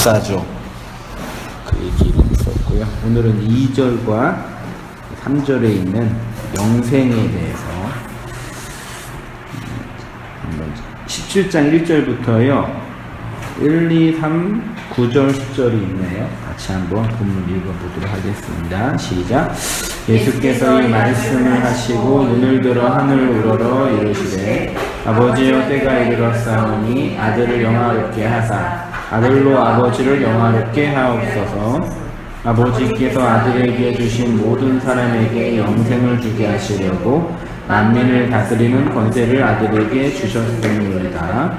역사죠. 그 얘기를 했었고요. 오늘은 2절과 3절에 있는 영생에 대해서 17장 1절부터요 1, 2, 3, 9절, 10절이 있네요. 같이 한번 본문 읽어보도록 하겠습니다. 시작. 예수께서 이 말씀을 하시고 눈을 들어 하늘을 우러러 이르시되 아버지여 때가 이르렀사오니 아들을 영화롭게 하사 아들로 아버지를 영화롭게 하옵소서. 아버지께서 아들에게 주신 모든 사람에게 영생을 주게 하시려고 만민을 다스리는 권세를 아들에게 주셨음이로다.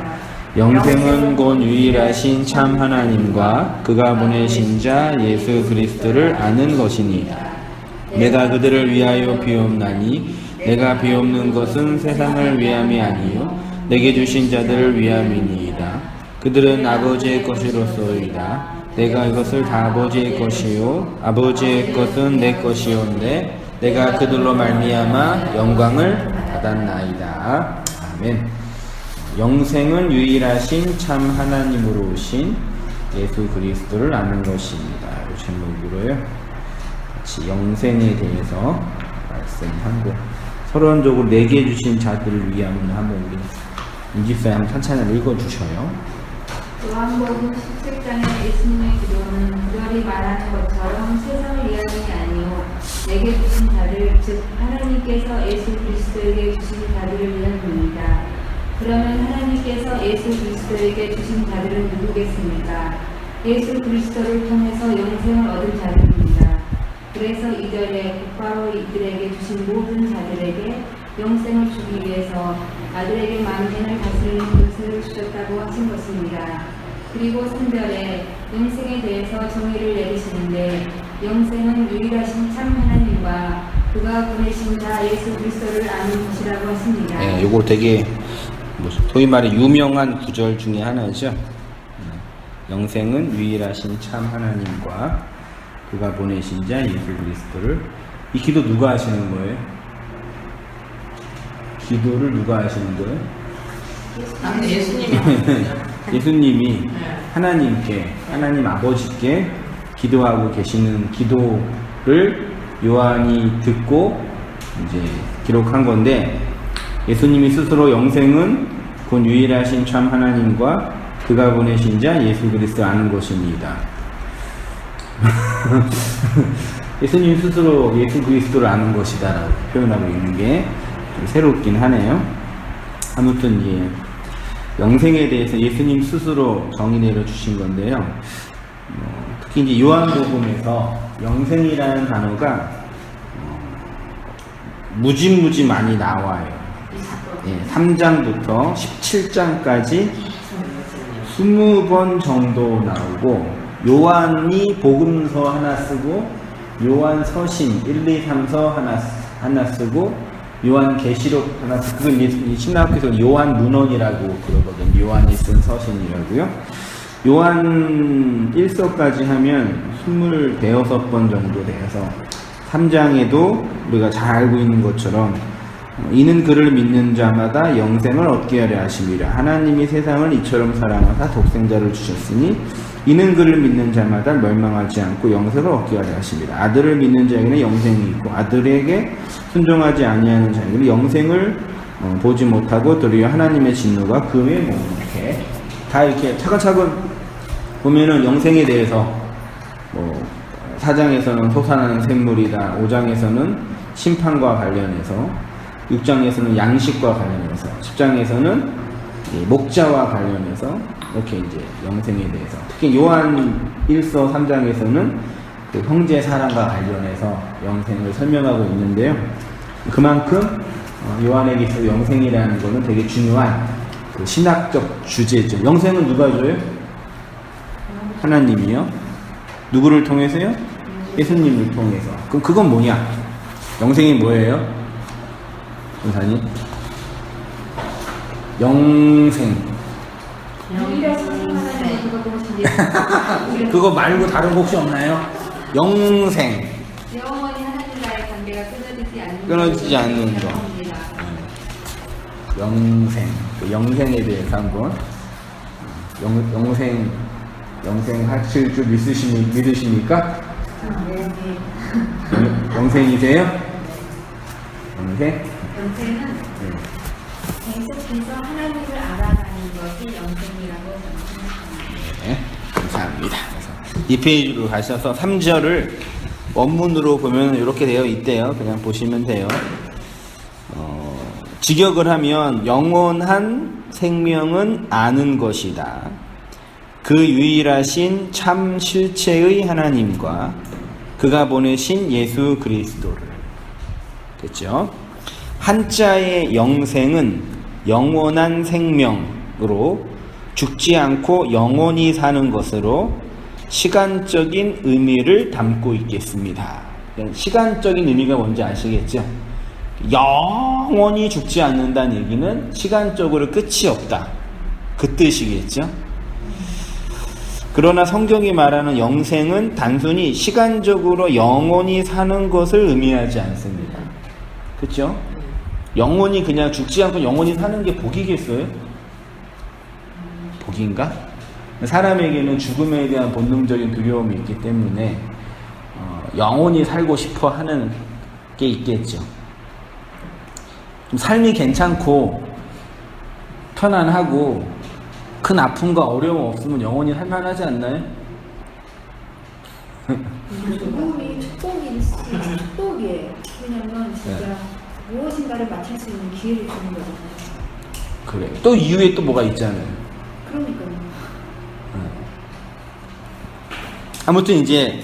영생은 곧 유일하신 참 하나님과 그가 보내신 자 예수 그리스도를 아는 것이니 내가 그들을 위하여 비옵나니 내가 비옵는 것은 세상을 위함이 아니요 내게 주신 자들을 위함이니이다. 그들은 아버지의 것이로소이다. 내가 이것을 다 아버지의 것이요 아버지의 것은 내 것이온데 내가 그들로 말미암아 영광을 받았나이다. 아멘. 영생은 유일하신 참 하나님으로 오신 예수 그리스도를 아는 것입니다. 이 제목으로요. 같이 영생에 대해서 말씀하고 서론적으로 내게 주신 자들을 위함을 한번 우리 임집사님 한번 찬찬히 읽어주셔요. 요한복음 17장의 예수님의 기도는 그들이 말하는 것처럼 세상을 위함이 아니요 내게 주신 자들 즉 하나님께서 예수 그리스도에게 주신 자들을 위함입니다. 그러면 하나님께서 예수 그리스도에게 주신 자들은 누구겠습니까? 예수 그리스도를 통해서 영생을 얻은 자들입니다. 그래서 2절에 곧바로 이들에게 주신 모든 자들에게 영생을 주기 위해서 아들에게 만민을 다스리는 권세를 주셨다고 하신 것입니다. 그리고 3절에 영생에 대해서 정의를 내리시는데 영생은 유일하신 참 하나님과 그가 보내신 자 예수 그리스도를 아는 것이라고 하십니다. 네, 요거 되게 소위 말해 유명한 구절 중에 하나죠. 영생은 유일하신 참 하나님과 그가 보내신 자 예수 그리스도를. 이 기도 누가 하시는 거예요? 기도를 누가 하시는 거예요? 예수님이 하나님께, 하나님 아버지께 기도하고 계시는 기도를 요한이 듣고 이제 기록한 건데, 예수님이 스스로 영생은 곧 유일하신 참 하나님과 그가 보내신 자 예수 그리스도 아는 것입니다. 예수님 스스로 예수 그리스도를 아는 것이다 라고 표현하고 있는 게 좀 새롭긴 하네요. 아무튼 이제 영생에 대해서 예수님 스스로 정의 내려주신 건데요. 특히 이제 요한복음에서 영생이라는 단어가 무지무지 많이 나와요. 3장부터 17장까지 20번 정도 나오고, 요한이 복음서 하나 쓰고 요한 서신 1, 2, 3서 하나 쓰고 요한 계시록 하나 쓰고, 그건 이제 신학교에서 요한 문헌이라고 그러거든요. 요한이 쓴 서신이라고요. 요한 1서까지 하면 26번 정도 돼서 3장에도 우리가 잘 알고 있는 것처럼 이는 그를 믿는 자마다 영생을 얻게 하려 하심이라. 하나님이 세상을 이처럼 사랑하사 독생자를 주셨으니 이는 그를 믿는 자마다 멸망하지 않고 영생을 얻게 하려 하심이라. 아들을 믿는 자에게는 영생이 있고 아들에게 순종하지 아니하는 자에게는 영생을 보지 못하고 도리어 하나님의 진노가 그의 몸에 다 이렇게 차근차근 보면은 영생에 대해서 4장에서는 솟아나는 샘물이다, 5장에서는 심판과 관련해서, 6장에서는 양식과 관련해서, 10장에서는 목자와 관련해서 이렇게 이제 영생에 대해서, 특히 요한 1서 3장에서는 그 형제 사랑과 관련해서 영생을 설명하고 있는데요. 그만큼 요한에게 있어서 영생이라는 것은 되게 중요한 그 신학적 주제죠. 영생은 누가 줘요? 하나님이요. 누구를 통해서요? 예수님을 통해서. 그럼 그건 뭐냐? 영생이 뭐예요? 선사님? 영생. 그거 말고 다른 거 혹시 없나요? 영생. 영원히 하나님과의 관계가 끊어지지 않는 거. 영생. 그 영생에 대해서 한번 영생 영생 하실 줄 믿으십니까? 네. 영생이세요? 영생? 영생은 계속해서 하나님을 알아가는 것이 영생이라고 저는 생각합니다. 네, 감사합니다. 그래서 이 페이지로 가셔서 3절을 원문으로 보면 이렇게 되어 있대요. 그냥 보시면 돼요. 직역을 하면 영원한 생명은 아는 것이다. 그 유일하신 참 실체의 하나님과 그가 보내신 예수 그리스도를. 됐죠? 한자의 영생은 영원한 생명으로 죽지 않고 영원히 사는 것으로 시간적인 의미를 담고 있겠습니다. 시간적인 의미가 뭔지 아시겠죠? 영원히 죽지 않는다는 얘기는 시간적으로 끝이 없다. 그 뜻이겠죠? 그러나 성경이 말하는 영생은 단순히 시간적으로 영원히 사는 것을 의미하지 않습니다. 그렇죠? 영원히 그냥 죽지 않고 영원히 사는 게 복이겠어요? 복인가? 사람에게는 죽음에 대한 본능적인 두려움이 있기 때문에 영원히 살고 싶어 하는 게 있겠죠. 좀 삶이 괜찮고 편안하고 큰 아픔과 어려움 없으면 영원히 살만하지 않나요? 죽음이 축복이에요. 왜냐면 진짜 무엇인가를 맡을 수 있는 기회를 주는 거잖아요. 그래. 또 이후에 또 뭐가 있잖아요. 그러니까요. 아무튼 이제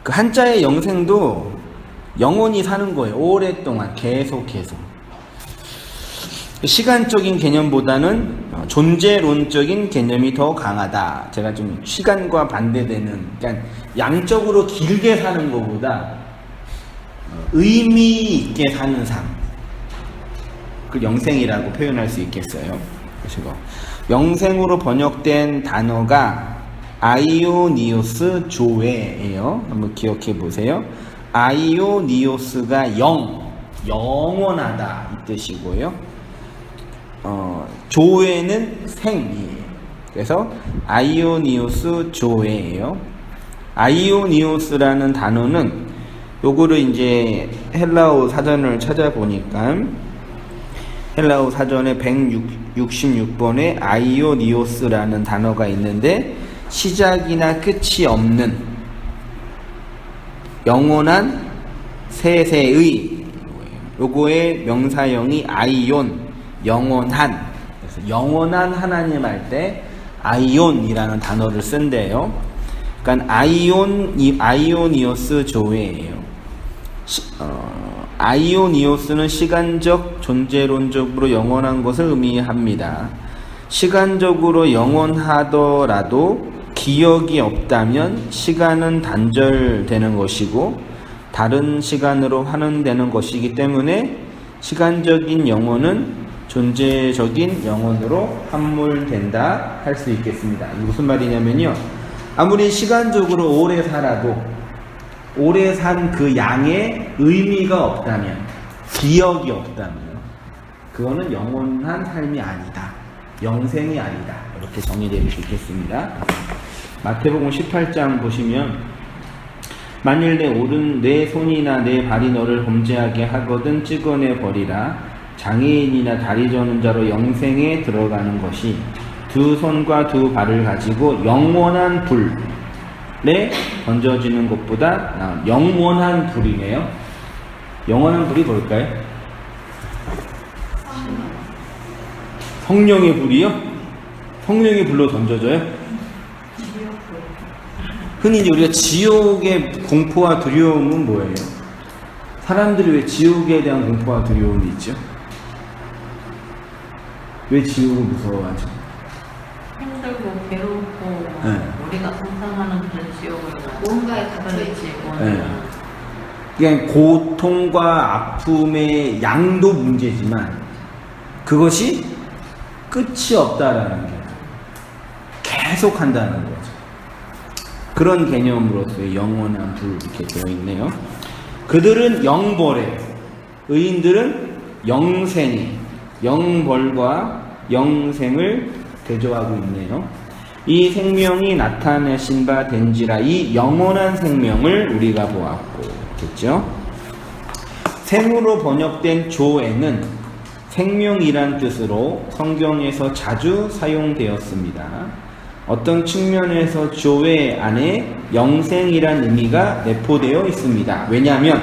그 한자의 영생도 영원히 사는 거예요. 오랫동안 계속해서. 시간적인 개념보다는 존재론적인 개념이 더 강하다. 제가 좀 시간과 반대되는, 그러니까 양적으로 길게 사는 것보다 의미 있게 사는 삶. 그걸 영생이라고 표현할 수 있겠어요. 그래서 영생으로 번역된 단어가 아이오니오스 조에예요. 한번 기억해 보세요. 아이오니오스가 영원하다 이 뜻이고요. 조에는 생이에요. 그래서 아이오니오스 조에예요. 아이오니오스라는 단어는 요거를 이제 헬라어 사전을 찾아보니까 헬라어 사전에 166번에 아이오니오스라는 단어가 있는데 시작이나 끝이 없는 영원한 세세의, 요거의 명사형이 아이온, 영원한. 그래서 영원한 하나님 할 때 아이온이라는 단어를 쓴대요. 그러니까 아이오니오스 조회예요. 아이오니오스는 시간적, 존재론적으로 영원한 것을 의미합니다. 시간적으로 영원하더라도 기억이 없다면 시간은 단절되는 것이고 다른 시간으로 환원되는 것이기 때문에 시간적인 영혼은 존재적인 영혼으로 함몰된다 할 수 있겠습니다. 무슨 말이냐면요, 아무리 시간적으로 오래 살아도 오래 산 그 양의 의미가 없다면, 기억이 없다면 그거는 영원한 삶이 아니다, 영생이 아니다, 이렇게 정의될 수 있겠습니다. 마태복음 18장 보시면 만일 내 손이나 내 발이 너를 범죄하게 하거든 찍어내 버리라. 장애인이나 다리 저는 자로 영생에 들어가는 것이 두 손과 두 발을 가지고 영원한 불에 던져지는 것보다 영원한 불이네요. 영원한 불이 뭘까요? 성령의 불이요? 성령의 불로 던져져요? 흔히 우리가 지옥의 공포와 두려움은 뭐예요? 사람들이 왜 지옥에 대한 공포와 두려움이 있죠? 왜 지옥을 무서워하죠? 힘들고 괴롭고 네. 우리가 상상하는 그런 지옥을 뭔가에 갇혀있지. 네. 그냥 고통과 아픔의 양도 문제지만 그것이 끝이 없다라는 게 계속 한다는 거죠. 그런 개념으로서의 영원한 불 이렇게 되어 있네요. 그들은 영벌에, 의인들은 영생에, 영벌과 영생을 대조하고 있네요. 이 생명이 나타내신 바 된지라. 이 영원한 생명을 우리가 보았고, 됐죠? 생으로 번역된 조에는 생명이란 뜻으로 성경에서 자주 사용되었습니다. 어떤 측면에서 조에 안에 영생이란 의미가 내포되어 있습니다. 왜냐하면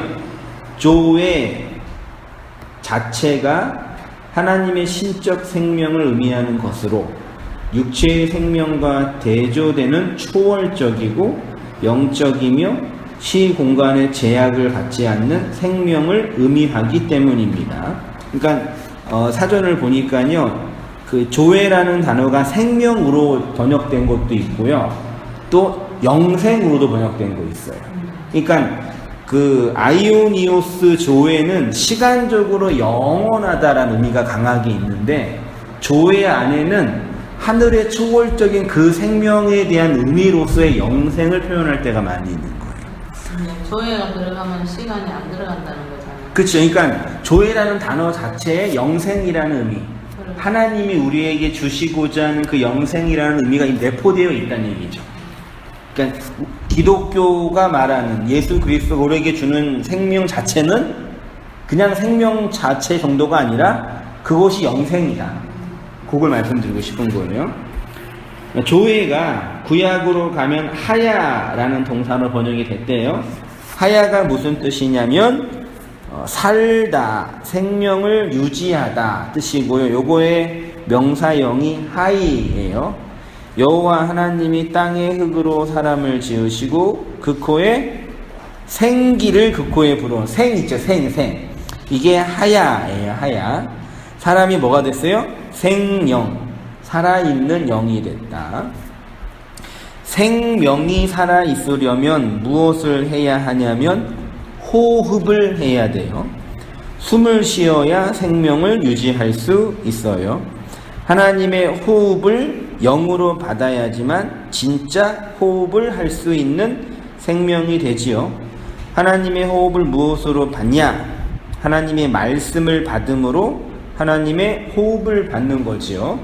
조에 자체가 하나님의 신적 생명을 의미하는 것으로 육체의 생명과 대조되는 초월적이고 영적이며 시공간의 제약을 갖지 않는 생명을 의미하기 때문입니다. 그러니까 사전을 보니까요, 그 조회라는 단어가 생명으로 번역된 것도 있고요, 또 영생으로도 번역된 거 있어요. 그러니까 그 아이오니오스 조회는 시간적으로 영원하다라는 의미가 강하게 있는데, 조회 안에는 하늘의 초월적인 그 생명에 대한 의미로서의 영생을 표현할 때가 많이 있는 거예요. 조회가 들어가면 시간이 안 들어간다는 거잖아요. 그렇죠. 그러니까 조회라는 단어 자체에 영생이라는 의미, 하나님이 우리에게 주시고자 하는 그 영생이라는 의미가 내포되어 있다는 얘기죠. 그러니까 기독교가 말하는 예수 그리스도가 우리에게 주는 생명 자체는 그냥 생명 자체 정도가 아니라 그것이 영생이다. 그걸 말씀드리고 싶은 거예요. 조회가 구약으로 가면 하야라는 동사로 번역이 됐대요. 하야가 무슨 뜻이냐면 살다, 생명을 유지하다 뜻이고요. 요거의 명사형이 하이예요. 여호와 하나님이 땅의 흙으로 사람을 지으시고 그 코에 생기를 그 코에 불어. 생 있죠, 생. 이게 하야예요, 하야. 사람이 뭐가 됐어요? 생영, 살아있는 영이 됐다. 생명이 살아있으려면 무엇을 해야 하냐면 호흡을 해야 돼요. 숨을 쉬어야 생명을 유지할 수 있어요. 하나님의 호흡을 영으로 받아야지만 진짜 호흡을 할 수 있는 생명이 되지요. 하나님의 호흡을 무엇으로 받냐? 하나님의 말씀을 받음으로 하나님의 호흡을 받는 거지요.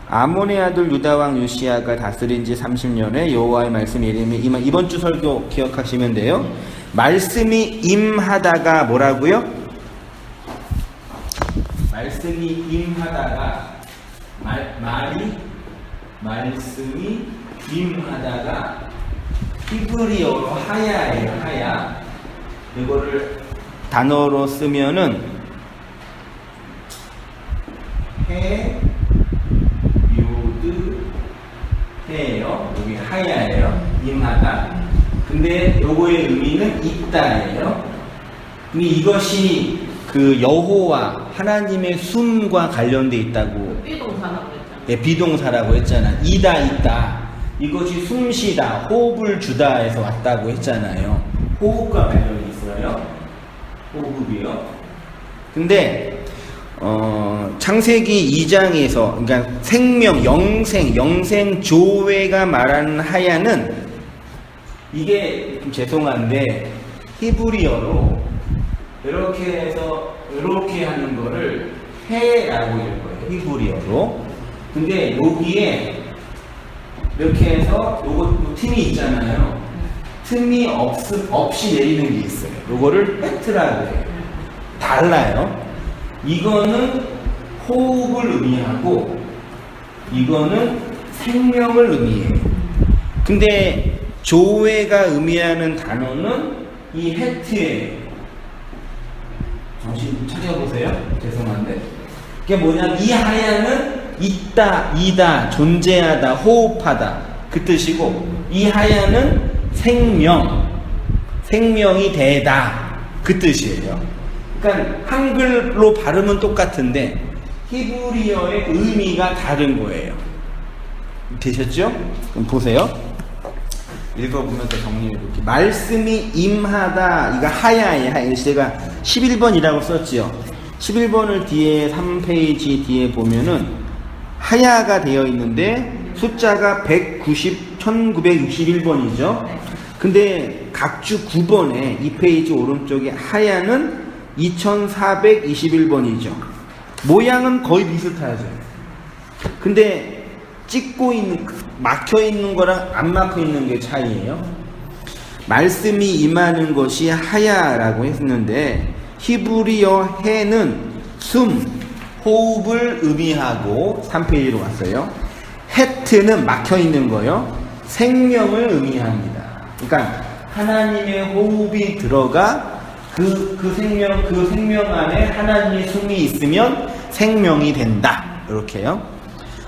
아몬의 아들 유다왕 요시야가 다스린 지 30년에 여호와의 말씀이 이번 주 설교 기억하시면 돼요. 말씀이 임하다가 뭐라고요? 말씀이 임하다가 말씀이 임하다가 히브리어로 하야예요. 하야. 이거를 단어로 쓰면은 해, 요드, 해예요. 여기 하야예요. 임하다. 근데 요거의 의미는 있다예요. 근데 이것이 그 여호와 하나님의 숨과 관련돼 있다고. 비동사라고 했잖아요. 네, 비동사라고 했잖아. 있다. 이것이 숨쉬다, 호흡을 주다에서 왔다고 했잖아요. 호흡과 관련이 있어요. 호흡이요. 근데 창세기 2장에서 그러니까 생명, 영생 조회가 말하는 하야는 이게 좀 죄송한데 히브리어로 이렇게 해서 이렇게 하는 거를 해라고 읽어요. 히브리어로. 근데 여기에 이렇게 해서 요거 틈이 있잖아요. 틈이 없이 내리는 게 있어요. 요거를 헤트라고 해요. 달라요. 이거는 호흡을 의미하고 이거는 생명을 의미해요. 근데 조회가 의미하는 단어는 이 헤트예요. 정신 차려보세요. 죄송한데. 그게 뭐냐면 이 하야는 있다, 이다, 존재하다, 호흡하다 그 뜻이고, 이 하야는 생명이 되다 그 뜻이에요. 그러니까 한글로 발음은 똑같은데 히브리어의 의미가 다른 거예요. 되셨죠? 그럼 보세요. 읽어보면서 정리해볼게요. 말씀이 임하다, 이거 하야예요. 제가 11번이라고 썼지요. 11번을 뒤에 3페이지 뒤에 보면은 하야가 되어 있는데 숫자가 1961번이죠. 근데 각주 9번에 2페이지 오른쪽에 하야는 2421번이죠. 모양은 거의 비슷하죠. 근데 찍고 있는 막혀 있는 거랑 안 막혀 있는 게 차이예요. 말씀이 임하는 것이 하야라고 했는데 히브리어 해는 숨, 호흡을 의미하고 3페이지로 왔어요. 헤트는 막혀 있는 거요. 생명을 의미합니다. 그러니까 하나님의 호흡이 들어가 그 생명 안에 하나님의 숨이 있으면 생명이 된다. 이렇게요.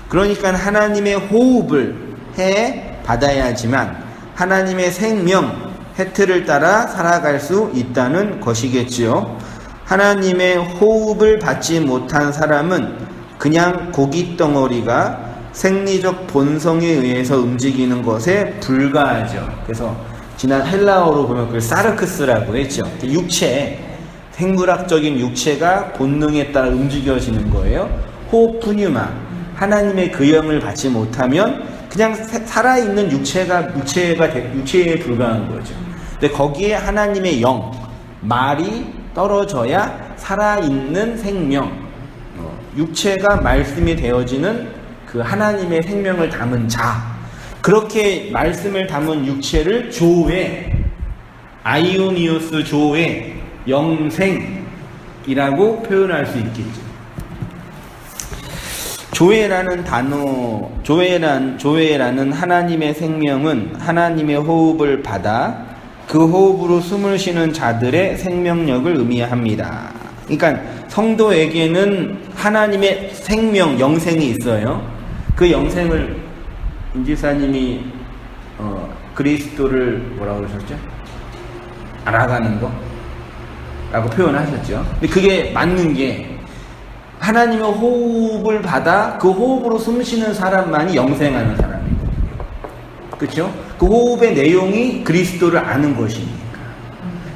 그러니까 하나님의 호흡을 해 받아야지만 하나님의 생명, 헤트를 따라 살아갈 수 있다는 것이겠지요. 하나님의 호흡을 받지 못한 사람은 그냥 고깃덩어리가 생리적 본성에 의해서 움직이는 것에 불과하죠. 그래서 지난 헬라어로 보면 그걸 사르크스라고 했죠. 육체, 생물학적인 육체가 본능에 따라 움직여지는 거예요. 호프뉴마, 하나님의 그 영을 받지 못하면 그냥 살아있는 육체에 불과한 거죠. 근데 거기에 하나님의 영, 말이 떨어져야 살아있는 생명, 육체가 말씀이 되어지는 그 하나님의 생명을 담은 자, 그렇게 말씀을 담은 육체를 조회, 아이오니우스 조회, 영생이라고 표현할 수 있겠죠. 조회라는 단어, 조회라는 하나님의 생명은 하나님의 호흡을 받아 그 호흡으로 숨을 쉬는 자들의 생명력을 의미합니다. 그러니까 성도에게는 하나님의 생명, 영생이 있어요. 그 영생을 임지사님이 그리스도를 뭐라고 그러셨죠? 알아가는 거? 라고 표현하셨죠. 근데 그게 맞는 게 하나님의 호흡을 받아 그 호흡으로 숨 쉬는 사람만이 영생하는 사람이거든요. 그렇죠? 그 호흡의 내용이 그리스도를 아는 것이니까.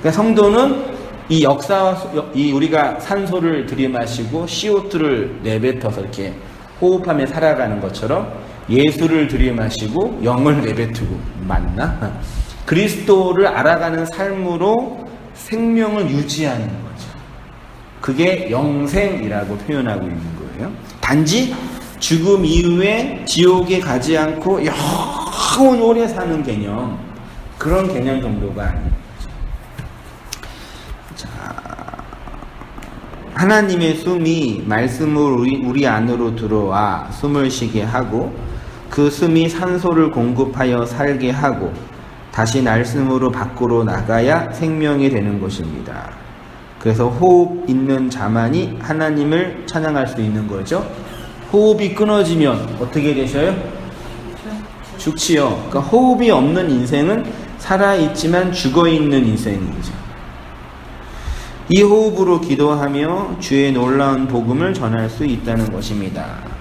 그러니까 성도는 이 우리가 산소를 들이마시고 CO2를 내뱉어서 이렇게 호흡하며 살아가는 것처럼 예수를 들이마시고 영을 내뱉고, 맞나? 그리스도를 알아가는 삶으로 생명을 유지하는 거죠. 그게 영생이라고 표현하고 있는 거예요. 단지 죽음 이후에 지옥에 가지 않고 영원 오래 사는 개념, 그런 개념 정도가 아닌 거죠. 자, 하나님의 숨이 말씀으로 우리 안으로 들어와 숨을 쉬게 하고 그 숨이 산소를 공급하여 살게 하고 다시 날숨으로 밖으로 나가야 생명이 되는 것입니다. 그래서 호흡 있는 자만이 하나님을 찬양할 수 있는 거죠. 호흡이 끊어지면 어떻게 되셔요? 죽지요. 그러니까 호흡이 없는 인생은 살아있지만 죽어있는 인생이죠. 이 호흡으로 기도하며 주의 놀라운 복음을 전할 수 있다는 것입니다.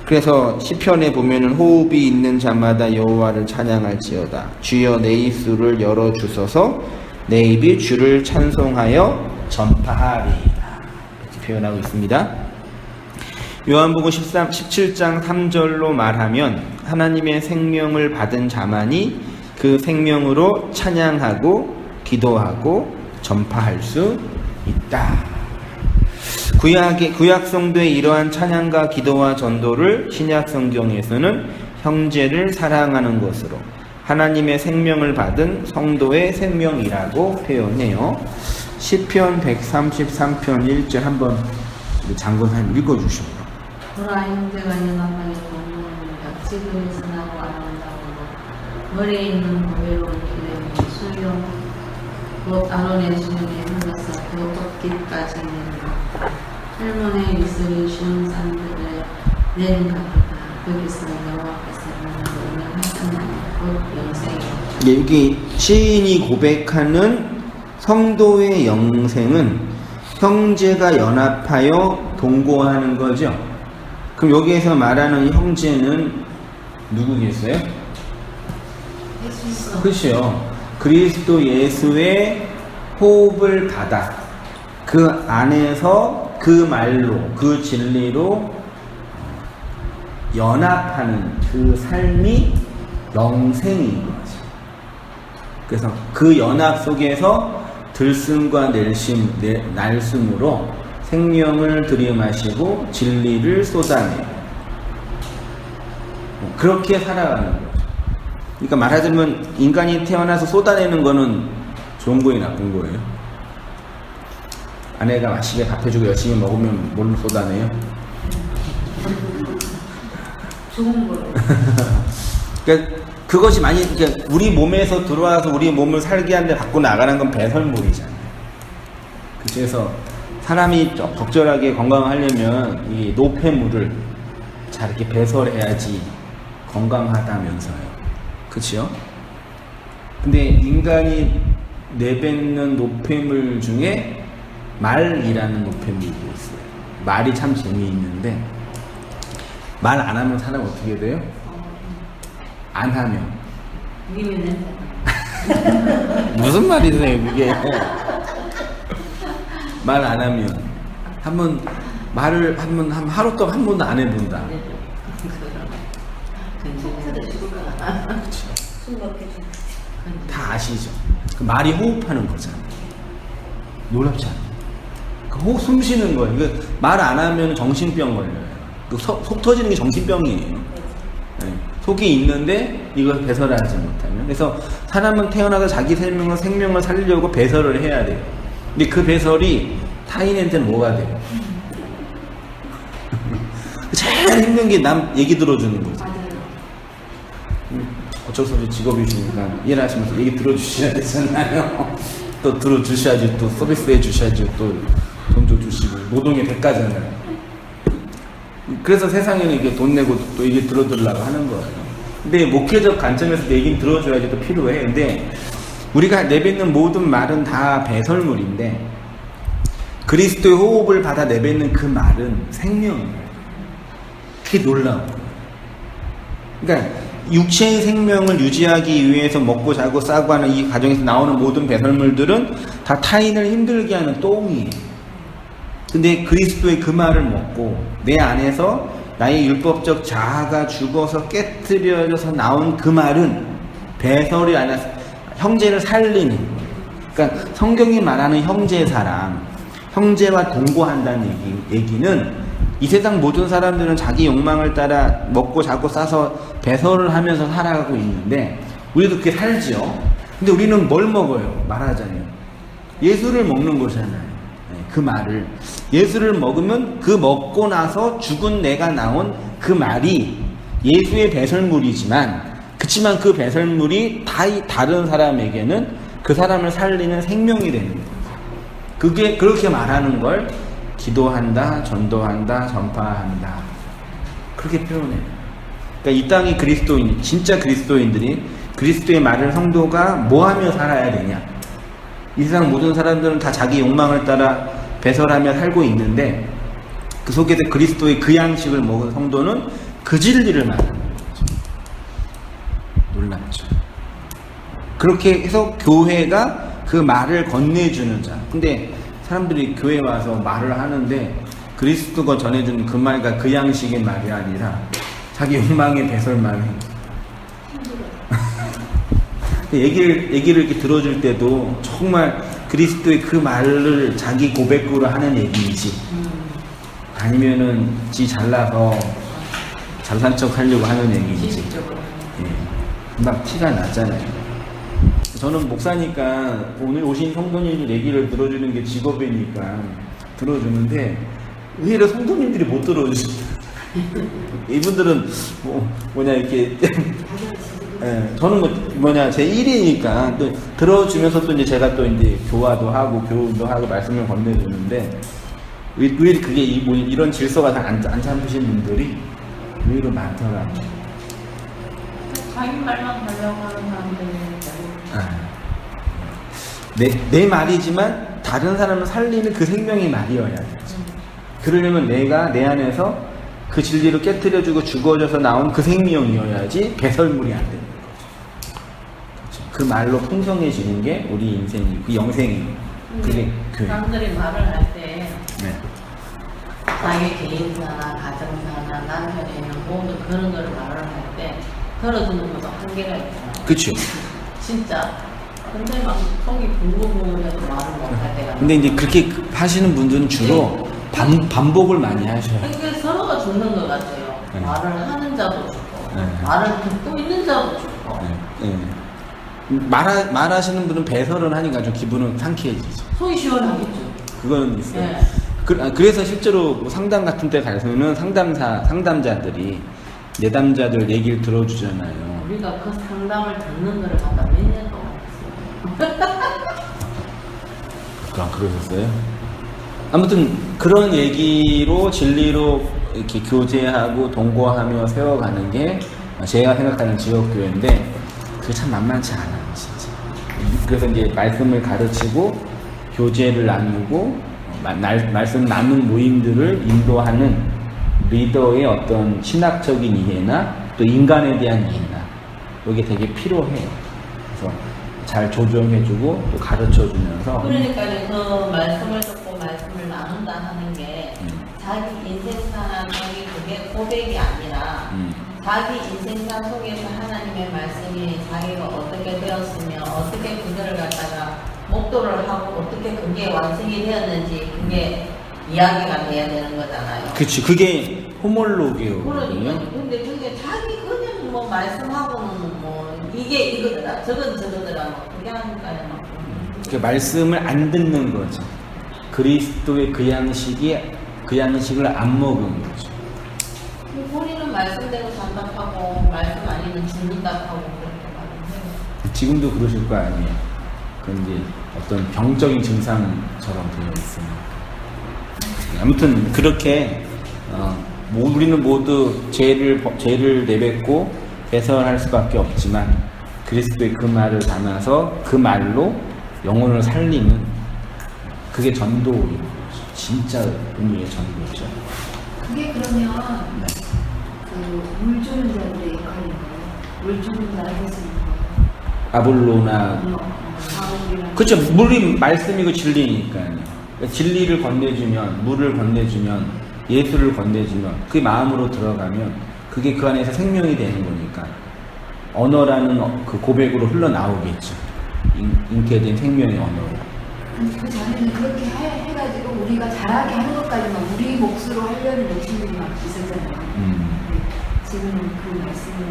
그래서 시편에 보면은 호흡이 있는 자마다 여호와를 찬양할지어다. 주여 내 입술을 열어 주소서. 내 입이 주를 찬송하여 전파하리이다. 이렇게 표현하고 있습니다. 요한복음 17장 3절로 말하면 하나님의 생명을 받은 자만이 그 생명으로 찬양하고 기도하고 전파할 수 있다. 구약 성도의 이러한 찬양과 기도와 전도를 신약 성경에서는 형제를 사랑하는 것으로 하나님의 생명을 받은 성도의 생명이라고 표현해요. 시편 133편 1절 한번 장군사님 읽어주시고. 보라 형제가 연합하여 공동합니다. 지금에서 나고 아름다우고 머리에 있는 보배로운 기름이 수용 곧 아론의 수명에 흘러서 그 톱깃까지 내리고 할몬의 이슬이 쉬운 산들을 내린 가보다 거기서 여호와께서 운영하셨나니 곧 영생이요. 여기 시인이 고백하는 성도의 영생은 형제가 연합하여 동거하는 거죠. 그럼 여기에서 말하는 형제는 누구겠어요? 그렇죠. 그리스도 예수의 호흡을 받아 그 안에서 그 말로 그 진리로 연합하는 그 삶이 영생인 거죠. 그래서 그 연합 속에서 들숨과 날숨으로 생명을 들이마시고 진리를 쏟아내고 그렇게 살아가는 거죠. 그러니까 말하자면 인간이 태어나서 쏟아내는 거는 좋은 거예요, 나쁜 거예요? 아내가 맛있게 밥 해주고 열심히 먹으면 뭘로 쏟아내요? 좋은 걸로. 그러니까 그것이 그러니까 우리 몸에서 들어와서 우리 몸을 살게 하는데 갖고 나가는 건 배설물이잖아요. 그래서 사람이 적절하게 건강하려면 이 노폐물을 잘 이렇게 배설해야지 건강하다면서요. 그치요? 근데 인간이 내뱉는 노폐물 중에 말이라는 노폐물도 있어요. 말이 참 재미있는데 말 안 하면 사람 어떻게 돼요? 안 하면 님이 냄새. 무슨 말이세요 그게? 말 안 하면 한번 말을 하루 동안 한 번도 안 해본다. 다 아시죠? 그 말이 호흡하는 거잖아요. 놀랍지 않아요? 그 호흡 숨 쉬는 거예요. 말 안 하면 정신병 걸려요. 속 터지는 게 정신병이에요. 네. 속이 있는데 이걸 배설하지 못하면. 그래서 사람은 태어나서 자기 생명을 살리려고 배설을 해야 돼요. 근데 그 배설이 타인한테는 뭐가 돼요? 제일 힘든 게 남 얘기 들어주는 거죠. 어쩔 수 없이 직업이시니까 일하시면서 얘기 들어주셔야 되잖아요. 또 들어주셔야지, 또 서비스 해주셔야지, 또 돈도 주시고 노동의 대가잖아요. 그래서 세상에는 이게 돈 내고 또 얘기 들어주려고 하는 거예요. 근데 목회적 관점에서 얘기는 들어줘야지 또 필요해. 근데 우리가 내뱉는 모든 말은 다 배설물인데 그리스도의 호흡을 받아 내뱉는 그 말은 생명이에요. 그게 놀라워요. 그러니까 육체의 생명을 유지하기 위해서 먹고 자고 싸고 하는 이 과정에서 나오는 모든 배설물들은 다 타인을 힘들게 하는 똥이에요. 근데 그리스도의 그 말을 먹고 내 안에서 나의 율법적 자아가 죽어서 깨트려져서 나온 그 말은 배설이 아니라 형제를 살리는 거예요. 그러니까 성경이 말하는 형제 사랑, 형제와 동거한다는 얘기는 이 세상 모든 사람들은 자기 욕망을 따라 먹고 자고 싸서 배설을 하면서 살아가고 있는데 우리도 그렇게 살지요. 근데 우리는 뭘 먹어요? 말하자면 예수를 먹는 거잖아요. 그 말을 예수를 먹으면 그 먹고 나서 죽은 내가 나온 그 말이 예수의 배설물이지만 그치만 그 배설물이 다른 사람에게는 그 사람을 살리는 생명이 되는 거예요. 그게 그렇게 말하는 걸 기도한다, 전도한다, 전파한다 그렇게 표현해요. 그러니까 이 땅의 그리스도인, 진짜 그리스도인들이 그리스도의 말을 성도가 뭐하며 살아야 되냐. 이 세상 모든 사람들은 다 자기 욕망을 따라 배설하며 살고 있는데 그 속에서 그리스도의 그 양식을 먹은 성도는 그 진리를 말하는 거죠. 놀랍죠. 그렇게 해서 교회가 그 말을 건네주는 자. 근데 사람들이 교회 와서 말을 하는데 그리스도가 전해주는 그 말과 그 양식의 말이 아니라 자기 욕망의 배설만 해. 얘기를 이렇게 들어줄 때도 정말 그리스도의 그 말을 자기 고백으로 하는 얘기이지 아니면은 지 잘나서 잘난 척 하려고 하는 얘기이지. 예. 막 티가 나잖아요. 저는 목사니까 오늘 오신 성도님들 얘기를 들어주는 게 직업이니까 들어주는데 의외로 성도님들이 못 들어주시죠. 이분들은 뭐냐 이렇게 예, 저는 제 일이니까 또 들어주면서 또 이제 제가 또 이제 교화도 하고 교훈도 하고 말씀을 건네주는데 의외로 그게 이런 질서가 잘 안 잡히신 분들이 의외로 많더라고요. 자기 말만 하려고 하는 사람들이 내 말이지만 다른 사람을 살리는 그 생명의 말이어야 되죠. 그러려면 내가 내 안에서 그 진리를 깨트려주고 죽어져서 나온 그 생명이어야지 배설물이 안 되는 거죠. 그렇죠. 그 말로 풍성해지는 게 우리 인생이 그 영생이에요. 그게 교회. 사람들이 말을 할 때 네. 자기 개인사나 가정사나 남편에 있는 모든 그런 걸 말을 할 때 들어주는 것도 한계가 있잖아요. 그렇죠. 진짜. 근데 막 속이 붕붕붕해서 말을 못할 때가. 근데 이제 그렇게 하시는 분들은 주로 반복을 많이 하셔요. 그러니까 서로가 죽는 것 같아요. 네. 말을 하는 자도 죽고 네. 말을 듣고 있는 자도 좋고. 예. 말하시는 분은 배설을 하니까 좀 기분은 상쾌해지죠. 속이 시원하겠죠. 그거는 있어요. 네. 그래서 실제로 뭐 상담 같은 데 가서는 상담자들이 내담자들 얘기를 들어주잖아요. 우리가 그 상담을 듣는 거를 갖다 몇 년 동안 했어요. 그러셨어요? 아무튼 그런 얘기로 진리로 이렇게 교제하고 동거하며 세워가는 게 제가 생각하는 지역교회인데 그게 참 만만치 않아요, 진짜. 그래서 이제 말씀을 가르치고 교제를 나누고 말씀 나눈 모임들을 인도하는 리더의 어떤 신학적인 이해나 또 인간에 대한 이해나 이게 되게 필요해요. 그래서 잘 조정해주고 또 가르쳐주면서 그러니까 그 말씀을 듣고 말씀을 나눈다 하는 게 자기 인생사 속에 그게 고백이 아니라 자기 인생사 속에서 하나님의 말씀이 자기가 어떻게 되었으며 어떻게 그거를 갖다가 목도를 하고 어떻게 그게 완성이 되었는지 그게 이야기가 돼야 되는 거잖아요. 그치, 그게 호몰로기요거든요. 그러니까 근데 그게 자기 그냥 뭐 말씀하고는 뭐 이게 이거더라 저건 저거더라 뭐 그게 하니까요. 그 말씀을 안 듣는 거죠. 그리스도의 그 양식을 안 먹은 거죠. 본인은 말씀대로 산답하고 말씀 아니면 죽는다하고 그렇게 말해요. 지금도 그러실 거 아니에요. 그 이제 어떤 병적인 증상처럼 되어 있습니다. 아무튼 그렇게 우리는 모두 죄를 내뱉고 배설할 수밖에 없지만 그리스도의 그 말을 담아서 그 말로 영혼을 살리는 그게 전도인 거죠. 진짜 의미의 전도죠. 그게 그러면 그 물 주는 자들의 역할인가요? 물 주는 자를 해주는 거예요? 아볼로나 바울이랑 그렇죠. 물이 말씀이고 진리니까요. 진리를 건네주면 물을 건네주면 예수를 건네주면 그 마음으로 들어가면 그게 그 안에서 생명이 되는 거니까 언어라는 그 고백으로 흘러나오겠죠. 잉태된 생명의 언어로. 그 전에는 그렇게 해가지고 우리가 잘하게 하는 것까지만 우리 몫으로 하려는 욕심들이 막 있었잖아요. 지금은 그 말씀을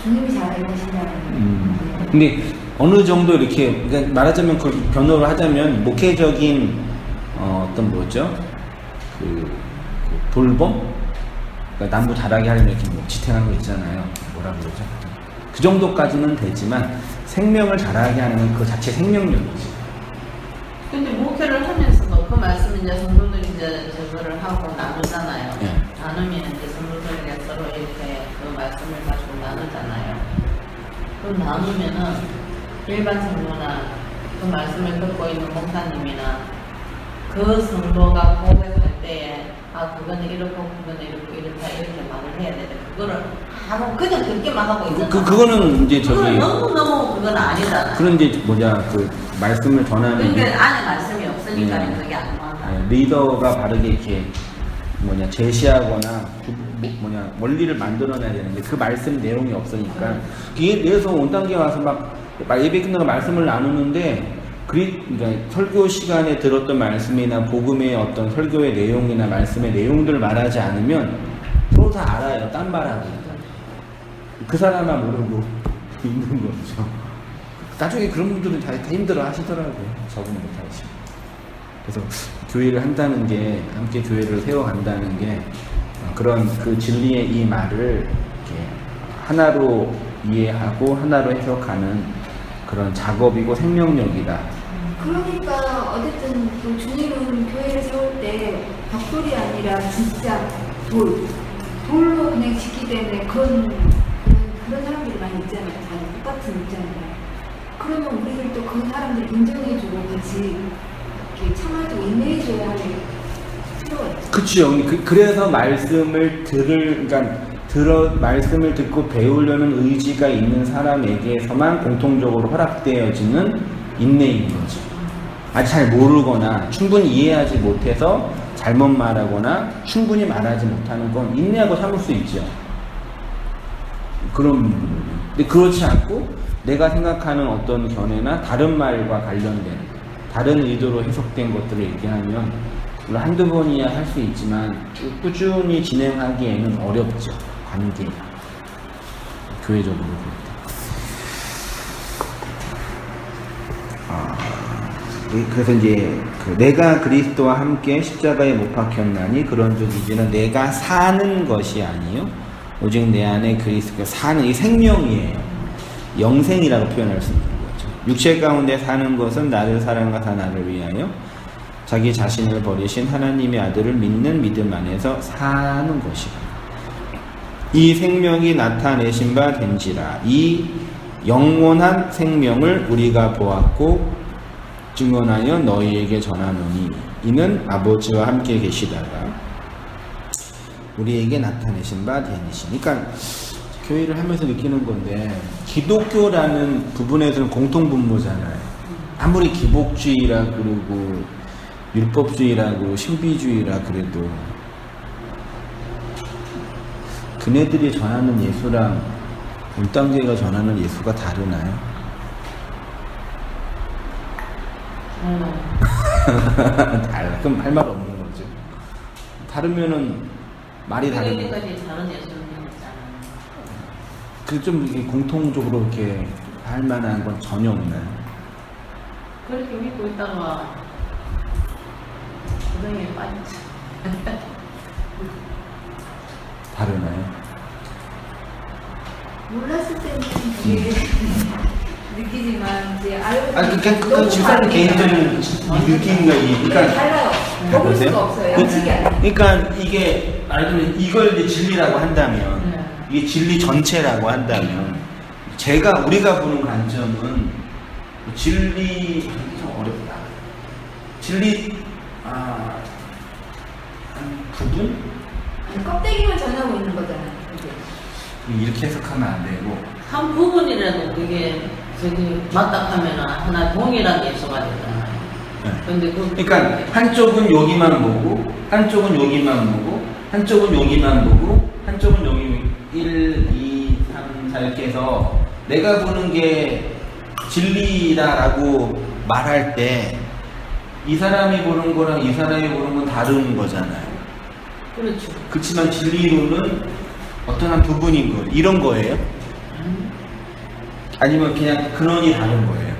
주님이 잘하게 하신다는 근데 어느 정도 이렇게 그러니까 말하자면 그 변호를 하자면 목회적인 어떤 뭐죠? 그 돌봄? 그러니까 남부 잘하게 하려면 이렇게 뭐 지탱하는 거 있잖아요. 뭐라 그러죠? 그 정도까지는 되지만 생명을 잘하게 하는 그 자체 생명력이지. 근데 목회를 하면서도 그 말씀 이제 성도들이 이제 저거를 하고 나누잖아요. 네. 나누면 이제 성도들에게 서로 이렇게 그 말씀을 가지고 나누잖아요. 그 나누면은 일반 성도나 그 말씀을 듣고 있는 목사님이나 그 성도가 고백할 때에 그거는 이렇고 그거는 이렇고 이렇다 이렇게 말을 해야 되는데 그거를 하고 그냥 듣기만 하고 있잖아. 그거는 이제 저기 너무 그건 아니잖아. 그런 이제 그 말씀을 전하는 그러니까 안에 말씀이 없으니까 그게 안 나온다. 리더가 바르게 이렇게 제시하거나 원리를 만들어내야 되는데 그 말씀 내용이 없으니까 예를 온 단계 와서 막 예배 끝나고 말씀을 나누는데 그러니까 설교 시간에 들었던 말씀이나 복음의 어떤 설교의 내용이나 말씀의 내용들을 말하지 않으면 서로 다 알아요. 딴 말하고 그 사람만 모르고 있는 거죠. 나중에 그런 분들은 다 힘들어 하시더라고요. 적응 못하시고. 그래서 교회를 한다는 게 함께 교회를 세워간다는 게 그런 그 진리의 이 말을 이렇게 하나로 이해하고 하나로 해석하는 그런 작업이고 생명력이다. 그러니까 어쨌든 또 주님은 교회를 세울 때 벽돌이 아니라 진짜 돌로 그냥 짓기 때문에 그런 사람들이 많이 있잖아요. 다 똑같은 입장이라. 그러면 우리들도 그 사람들 인정해주고 같이 이렇게 참아주고 인내해줘야 할 필요가 있죠. 그렇죠. 그래서 말씀을 말씀을 듣고 배우려는 의지가 있는 사람에게서만 공통적으로 허락되어지는 인내인 거죠. 아직 잘 모르거나 충분히 이해하지 못해서 잘못 말하거나 충분히 말하지 못하는 건 인내하고 참을 수 있죠. 근데 그렇지 않고 내가 생각하는 어떤 견해나 다른 말과 관련된 다른 의도로 해석된 것들을 얘기하면 물론 한두 번이야 할 수 있지만 꾸준히 진행하기에는 어렵죠. 관계가. 교회적으로 볼 때. 그래서 이제 내가 그리스도와 함께 십자가에 못 박혔나니 그런즉 이제는 내가 사는 것이 아니요 오직 내 안에 그리스도가 사는 이 생명이에요. 영생이라고 표현할 수 있는 거죠. 육체 가운데 사는 것은 나를 사랑하사 나를 위하여 자기 자신을 버리신 하나님의 아들을 믿는 믿음 안에서 사는 것이다. 이 생명이 나타내신 바 된지라. 이 영원한 생명을 우리가 보았고 증언하여 너희에게 전하노니 이는 아버지와 함께 계시다가 우리에게 나타내신 바 되니시니. 그러니까 교회를 하면서 느끼는 건데 기독교라는 부분에서는 공통분모잖아요. 아무리 기복주의라 그러고 율법주의라고 신비주의라 그래도 그네들이 전하는 예수랑 울당교회가 전하는 예수가 다르나요? 달라. 그럼 할 말 없는 거죠. 다르면은 말이 다른 거. 여기까지 다른 예수는 있잖아. 그 좀 공통적으로 이렇게 할 만한 건 전혀 없나요? 그렇게 믿고 있다가 고생에 빠졌지. 다르나요? 몰랐을 때는 되게 느끼지만 이제 알고 그 집사님 개인적인 느낌인가 이게. 그러니까 달라요. 먹을 수가 없어요. 양식이 아니에요. 그러니까 이게 알면 이걸 이제 진리라고 한다면 이게 진리 전체라고 한다면 우리가 보는 관점은 진리 좀 어렵다. 진리 한 부분? 아니, 껍데기만 전하고 있는 거잖아요. 이게. 이렇게 해석하면 안 되고 한 부분이라도 그게 저기 맞닥하면 하나 동일한 예수가 되잖아요. 네. 근데 그러니까 한쪽은 여기만 보고 한쪽은 여기만 보고 한쪽은 여기만 보고 한쪽은 여기 1, 2, 3, 4 이렇게 해서 내가 보는 게 진리다라고 말할 때 이 사람이 보는 거랑 이 사람이 보는 건 다른 거잖아요. 그렇죠. 그렇지만 진리로는 어떤 한 부분인 거 이런 거예요? 아니면 그냥 근원이 다른 거예요?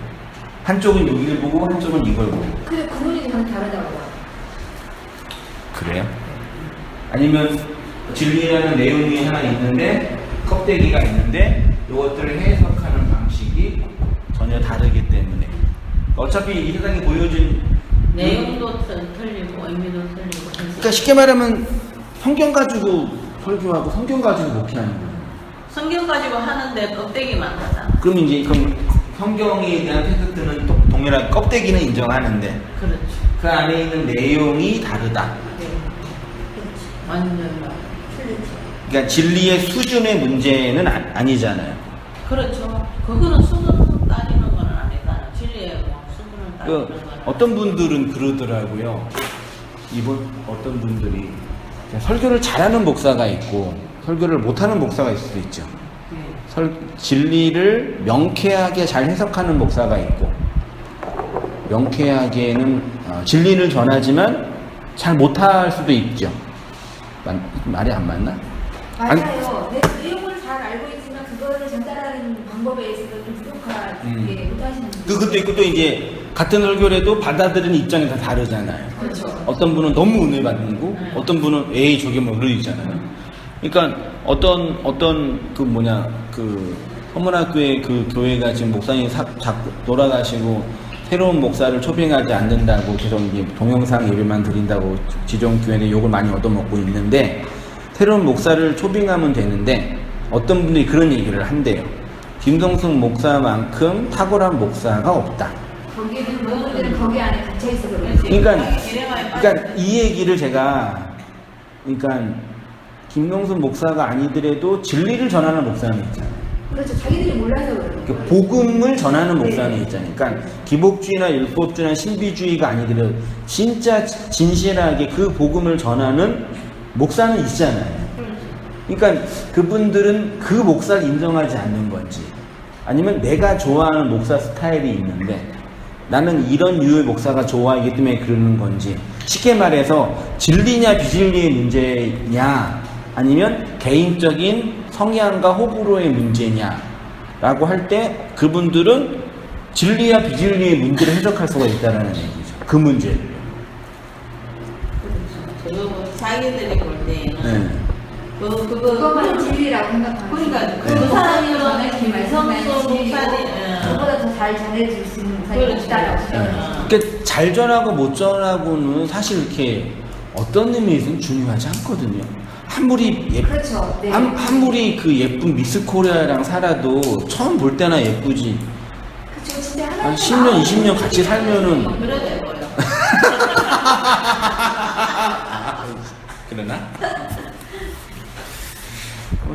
한쪽은 여기를 보고 한쪽은 이걸 보고. 근데 근원이 좀 다르다고요. 그래요? 아니면 진리라는 내용이 하나 있는데 껍데기가 있는데 이것들을 해석하는 방식이 전혀 다르기 때문에 어차피 이 세상에 보여준 내용도 틀리고 의미도 틀리고. 그러니까 쉽게 말하면 성경 가지고 설교하고 성경 가지고 목회하는 거예요. 성경 가지고 하는데 껍데기만 하잖아. 그럼 성경에 대한 텍스트는 동일하게 껍데기는 인정하는데 그렇죠. 그 안에 있는 내용이 다르다. 네. 완전 틀리죠. 그러니까 진리의 수준의 문제는 아니잖아요. 그렇죠. 그거는 수준 따지는 건 아니다. 진리의 뭐 수준을 따지는 건. 어떤 분들은 그러더라고요. 어떤 분들이 설교를 잘하는 목사가 있고 설교를 못하는 목사가 있을 수도 있죠. 진리를 명쾌하게 잘 해석하는 목사가 있고 명쾌하게는 진리를 전하지만 잘 못할 수도 있죠. 말이 안 맞나? 맞아요. 내용을 잘 알고 있지만 그거를 전달하는 방법에 있어서 좀 부족하게 못하시는 분들. 그것도 있고 또 이제 같은 설교라도 받아들이는 입장이 다 다르잖아요. 그렇죠. 어떤 분은 너무 은혜 받고 어떤 분은 에이 저게 뭐 그러잖아요. 그러니까 어떤 서문학교의 그 교회가 지금 목사님이 자꾸 돌아가시고 새로운 목사를 초빙하지 않는다고 계속 이제 동영상 예배만 드린다고 지정 교회는 욕을 많이 얻어먹고 있는데 새로운 목사를 초빙하면 되는데 어떤 분들이 그런 얘기를 한대요. 김성숙 목사만큼 탁월한 목사가 없다. 거기는 모든 거기 안에 갇혀 있어서 그러니까 이 얘기를 제가 김명순 목사가 아니더라도 진리를 전하는 목사는 있잖아요. 그렇죠. 자기들이 몰라서 그래요. 복음을 전하는 목사는 있잖아요. 그러니까 기복주의나 율법주의나 신비주의가 아니더라도 진짜 진실하게 그 복음을 전하는 목사는 있잖아요. 그러니까 그분들은 그 목사를 인정하지 않는 건지 아니면 내가 좋아하는 목사 스타일이 있는데 나는 이런 유의 목사가 좋아하기 때문에 그러는 건지 쉽게 말해서 진리냐 비진리의 문제냐 아니면 개인적인 성향과 호불호의 문제냐라고 할 때 그분들은 진리와 비진리의 문제를 해석할 수가 있다는 얘기죠. 그 문제를. 그리고 자기들이 볼 때에는 네. 그것만 진리라고 생각하는 그러니까 네. 그 사람이 김성수 목사님 저보다 더 잘 전해줄 수 있는 목사님이 그렇죠. 없다라고 네. 생각해요. 그러니까 잘 전하고 못 전하고는 사실 이렇게 어떤 의미에서는 중요하지 않거든요. 그렇죠. 네. 한물이 그 예쁜 미스 코리아랑 살아도 처음 볼 때나 예쁘지. 그렇죠. 진짜 한 10년, 20년 같이 살면은 그래 돼버려. 그러나?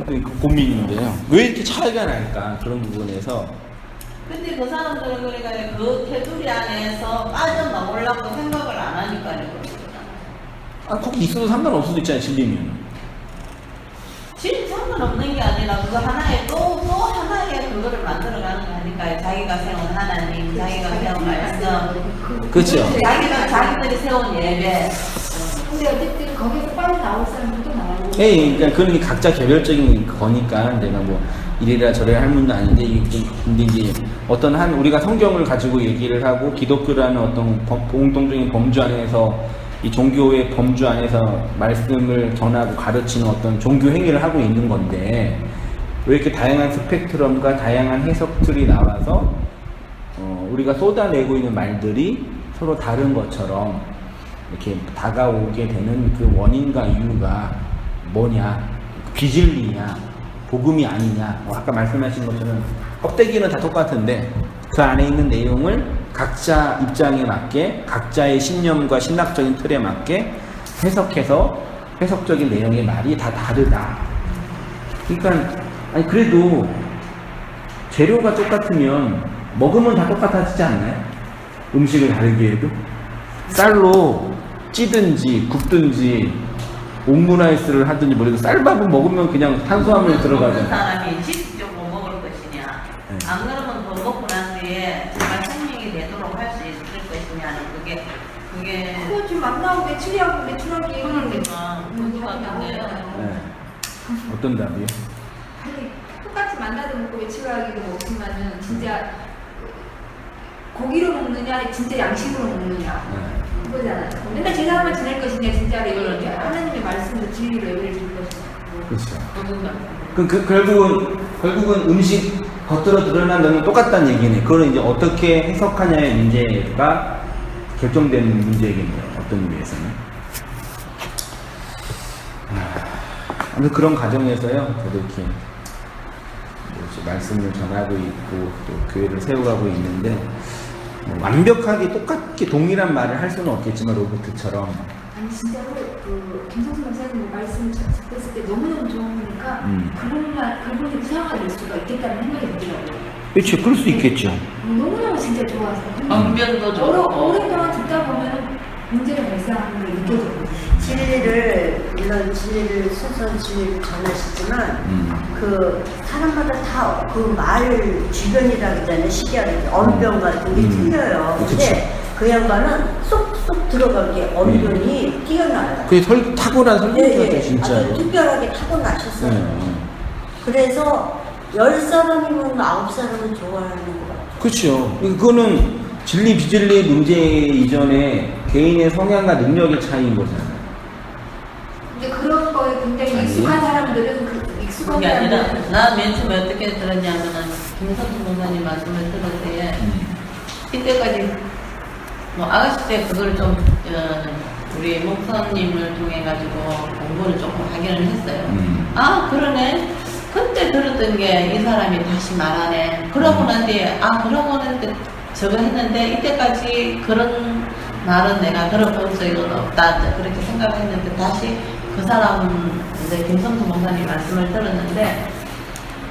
그 고민인데요. 왜 이렇게 차이가 날까? 그런 부분에서. 근데 그 사람들은 그러니까 그 테두리 안에서 빠져나오려고 생각을 안 하니까요. 거기 있어도 상관없을 수도 있잖아요, 진리면. 지금 상관없는 게 아니라 그거 하나의 또 하나의 그거를 만들어가는 거니까요. 자기가 세운 하나님, 자기가 세운 말씀, 그렇죠. 자기들이 세운 예배. 근데 어쨌든 거기서 빠져나올 사람들도 나오고. 예, 그러니까 그런 게 각자 개별적인 거니까 내가 뭐 이래라 저래라 할 문도 아닌데 근데 이제 어떤 우리가 성경을 가지고 얘기를 하고 기독교라는 어떤 공통적인 범주 안에서 이 종교의 범주 안에서 말씀을 전하고 가르치는 어떤 종교 행위를 하고 있는 건데 왜 이렇게 다양한 스펙트럼과 다양한 해석들이 나와서 우리가 쏟아내고 있는 말들이 서로 다른 것처럼 이렇게 다가오게 되는 그 원인과 이유가 뭐냐, 비진리냐, 복음이 아니냐. 아까 말씀하신 것처럼 껍데기는 다 똑같은데 그 안에 있는 내용을 각자 입장에 맞게 각자의 신념과 신학적인 틀에 맞게 해석해서 해석적인 내용의 말이 다 다르다. 그러니까 아니 그래도 재료가 똑같으면 먹으면 다 똑같아지지 않나요? 음식을 다르게 해도 쌀로 찌든지 굽든지 옥므라이스를 하든지 뭐래도 쌀밥은 먹으면 그냥 탄수화물이 먹는 들어가잖아요. 사람이 지식적으로 먹을 것이냐, 네. 안 그러면 더 먹고 난 뒤에 정말 생명이 되도록 할 수 있을 것이냐는 그게 그거 지금 막 나오게 추리하고 매출하기 그러니까 그거 같은데요. 네. 어떤 답이요? 아니 똑같이 만나도 먹고 외출하기도 먹지만은 진짜 고기로 먹느냐 진짜 양식으로 먹느냐 네. 그거잖아요. 맨날 제사만 지낼 것이냐 진짜로 이렇게 하나님의 말씀을 진리로 예배를 드릴 것이냐. 그렇죠. 결국은 음식 겉으로 드러난 너는 똑같다는 얘기네. 그걸 이제 어떻게 해석하냐의 문제가 결정되는 문제겠네요. 어떤 의미에서는. 아무튼 그런 과정에서요. 저도 이렇게 말씀을 전하고 있고 또 교회를 세워가고 있는데 완벽하게 똑같게 동일한 말을 할 수는 없겠지만 로버트처럼 아니 진짜로 그 김성수 목사님 말씀을 듣었을 때 너무너무 좋으니까 그분이 구상화가 될 수가 있겠다는 생각이 들더라고요. 그렇죠. 그럴 수 있겠죠. 너무너무 진짜 좋아서 언변도 좋고 오랫동안 듣다 보면 문제가 발생하는 게 느껴져요. 물론 진리를 순수한 진리를 전하시지만 그 사람마다 다 그 말 주변이라 그러잖아요. 시기하는 언변 같은 게 틀려요. 근데 그 양반은 쏙쏙 들어가게 언변이 뛰어나요. 그게 타고난 설명자죠, 네, 진짜로. 아주 특별하게 타고나셨어요. 네. 그래서 10사람이면 9사람은 좋아하는 것 같아요. 그렇죠. 그거는 진리 비진리의 문제 이전에 개인의 성향과 능력의 차이인 거잖아요. 근데 그런 거에 굉장히 익숙한 사람들은 그 익숙한 그게 아니라 사람들은 나 맨 처음에 어떻게 들었냐면은 김성수 목사님 말씀을 들을 때에 이때까지 뭐 아가씨 때 그걸 좀 우리 목사님을 통해 가지고 공부를 조금 하기는 했어요. 아 그러네. 그때 들었던 게 이 사람이 다시 말하네. 그러고 난 뒤에 그러고 난 뒤에 저거 했는데 이때까지 그런 말은 내가 들어본 적은 없다. 그렇게 생각했는데 다시 그 사람은 이제 김성수 목사님 말씀을 들었는데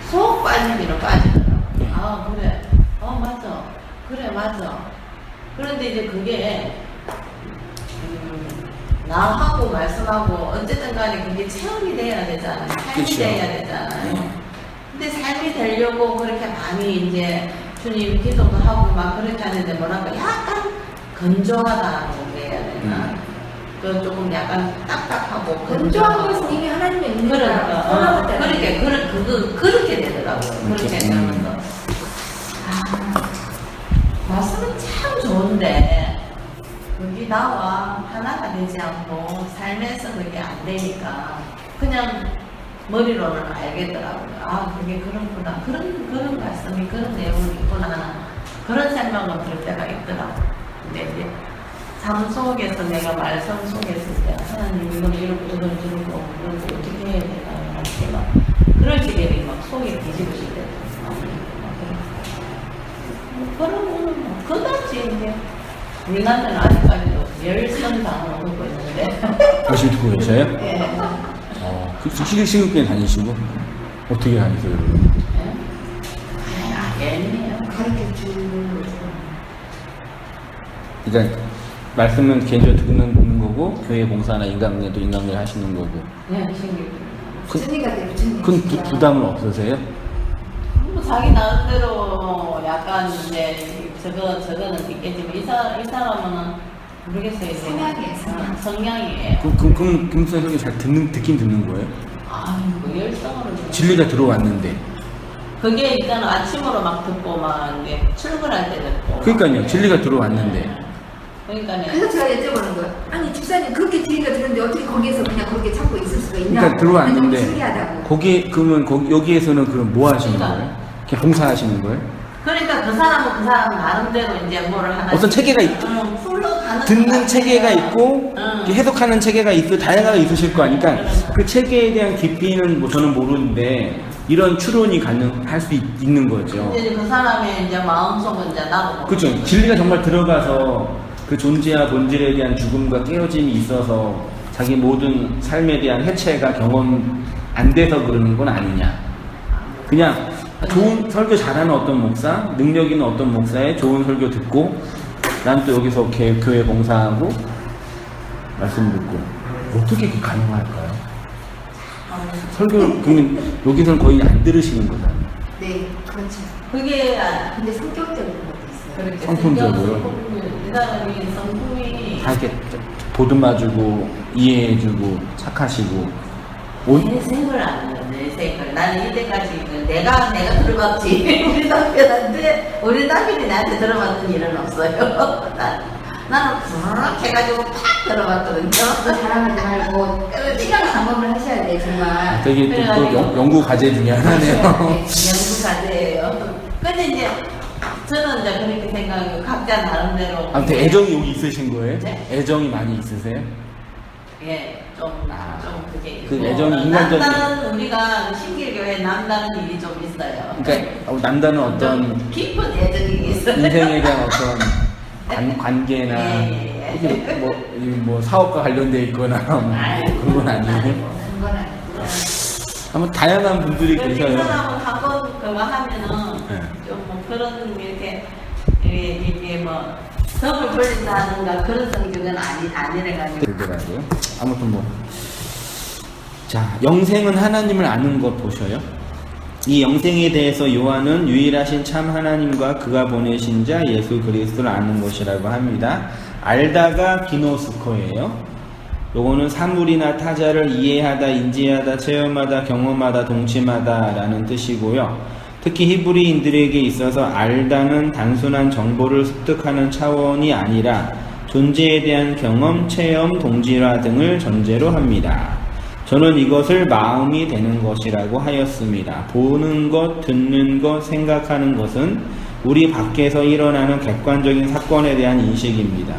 속 빠지기로 빠지더라고요. 아 그래. 맞아. 그래 맞아. 그런데 이제 그게 나하고 말씀하고 어쨌든 간에 그게 체험이 돼야 되잖아요. 삶이 그쵸. 돼야 되잖아요. 근데 삶이 되려고 그렇게 많이 이제 주님 기도도 하고 막 그렇게 하는데 뭐랄까 약간 건조하다고 해야 되나? 그 조금 약간 딱딱하고 건조한 것은 이미 하나님의 은혜가 그러니까 떠나갔다는 그렇게 되더라고요. 그렇게 되면서 말씀은 참 좋은데 그게 나와 하나가 되지 않고 삶에서 그게 안 되니까 그냥 머리로는 알겠더라고요. 아 그게 그렇구나, 그런 말씀이 그런 내용이 있구나, 그런 생각은 들 때가 있더라고요. 근데 이제 삶 속에서 내가 말씀 속에서 이제 하나님 이건 이렇게 들고 어떻게 해야 되나 이렇게 막 그럴 적에 막 속이 뒤집어질 때도 그러면 그다지 이제 우리 남자는 아직까지도 열성당을 얻고 있는데 열심히 듣고 계셔요? 예. 그 신학교에 다니시고 어떻게 다니세요? 예민해요. 가르쳐 주는 거죠. 그러니까 말씀은 개인적으로 듣는 거고 교회 봉사나 인간관계도 인간관계 하시는 거고. 네, 신기해요. 스니가 되고 큰 부담은 없으세요? 뭐 자기 나름대로 약간 이제 저거는 있겠지만 이 사람은 모르겠어요. 이제. 성향이에요, 성향이에요. 그럼 김수현 선생님 잘 듣긴 듣는 거예요? 뭐 열성으로. 진리가 들어왔는데. 그게 일단 아침으로 막 듣고 막 이제 출근할 때 듣고. 그러니까요. 진리가 들어왔는데. 그러니까요. 그래서 제가 여쭤보는 거예요. 아니 집사님 그렇게 진리가 들었는데 어떻게 거기에서 그냥 그렇게 참고 있을 수가 있냐? 그러니까 들어왔는데. 너무 신기하다고. 그러면 여기에서는 그럼 뭐 하시는 거예요? 그냥 봉사하시는 거예요? 그러니까 그 사람은 그 사람 나름대로 이제 뭐를 하나. 어떤 체계가 풀러가는. 듣는 체계가 있고 이렇게 해석하는 체계가 있고 다양하게 있으실 거 아니까 그 체계에 대한 깊이는 뭐 저는 모르는데 이런 추론이 가능할 수 있는 거죠. 이제 그 사람의 이제 마음속은 이제 나도. 그렇죠. 진리가 정말 들어가서 그 존재와 본질에 대한 죽음과 깨어짐이 있어서 자기 모든 삶에 대한 해체가 경험 안 돼서 그러는 건 아니냐. 그냥 좋은 설교 잘하는 어떤 목사, 능력 있는 어떤 목사의 좋은 설교 듣고 난 또 여기서 교회 봉사하고 말씀 듣고 어떻게 그게 가능할까요? 설교 그러면 여기서는 거의 안 들으시는 거잖아요. 네, 그렇죠. 그게 근데 성격적인 것도 있어요. 그렇게 성품적으로? 이 사람이 성품이 다 이렇게 보듬어주고 이해해주고 착하시고 내생을 안 해요. 내생을. 나는 이때까지 내가 들어봤지. 우리 남편이 나한테 들어봤던 일은 없어요. 나는 부르륵 해가지고 팍 들어봤거든요. 자랑하지 말고 시간 경험을 하셔야 돼 정말. 되게 또 연구 과제 중에 하나네요. 연구 과제예요. 근데 이제 저는 이제 그렇게 생각하고 각자 나름대로. 아무튼 애정이 여기 있으신 거예요? 네. 애정이 많이 있으세요? 예, 좀 그게 그 있고. 애정이 인간적인- 남다른 우리가 신길교회 남다른 일이 좀 있어요. 그러니까 남다른 어떤 좀 깊은 애정이 있어요. 인생에 대한 어떤 관계나 예. 뭐 사업과 관련돼 있거나 뭐 그런 건 아니에요. 그런 건 아니고. 아마 다양한 분들이 이 계셔요. 사람은 한번 그거 하면은 네. 좀 뭐 그런 이게 뭐 덕을 벌린다든가 그런 성격은 아니래가지고. 되더라고요. 아무튼 뭐. 자, 영생은 하나님을 아는 것 보셔요. 이 영생에 대해서 요한은 유일하신 참 하나님과 그가 보내신 자 예수 그리스도를 아는 것이라고 합니다. 알다가 기노스코예요. 요거는 사물이나 타자를 이해하다, 인지하다, 체험하다, 경험하다, 동침하다 라는 뜻이고요. 특히 히브리인들에게 있어서 알다는 단순한 정보를 습득하는 차원이 아니라 존재에 대한 경험, 체험, 동질화 등을 전제로 합니다. 저는 이것을 마음이 되는 것이라고 하였습니다. 보는 것, 듣는 것, 생각하는 것은 우리 밖에서 일어나는 객관적인 사건에 대한 인식입니다.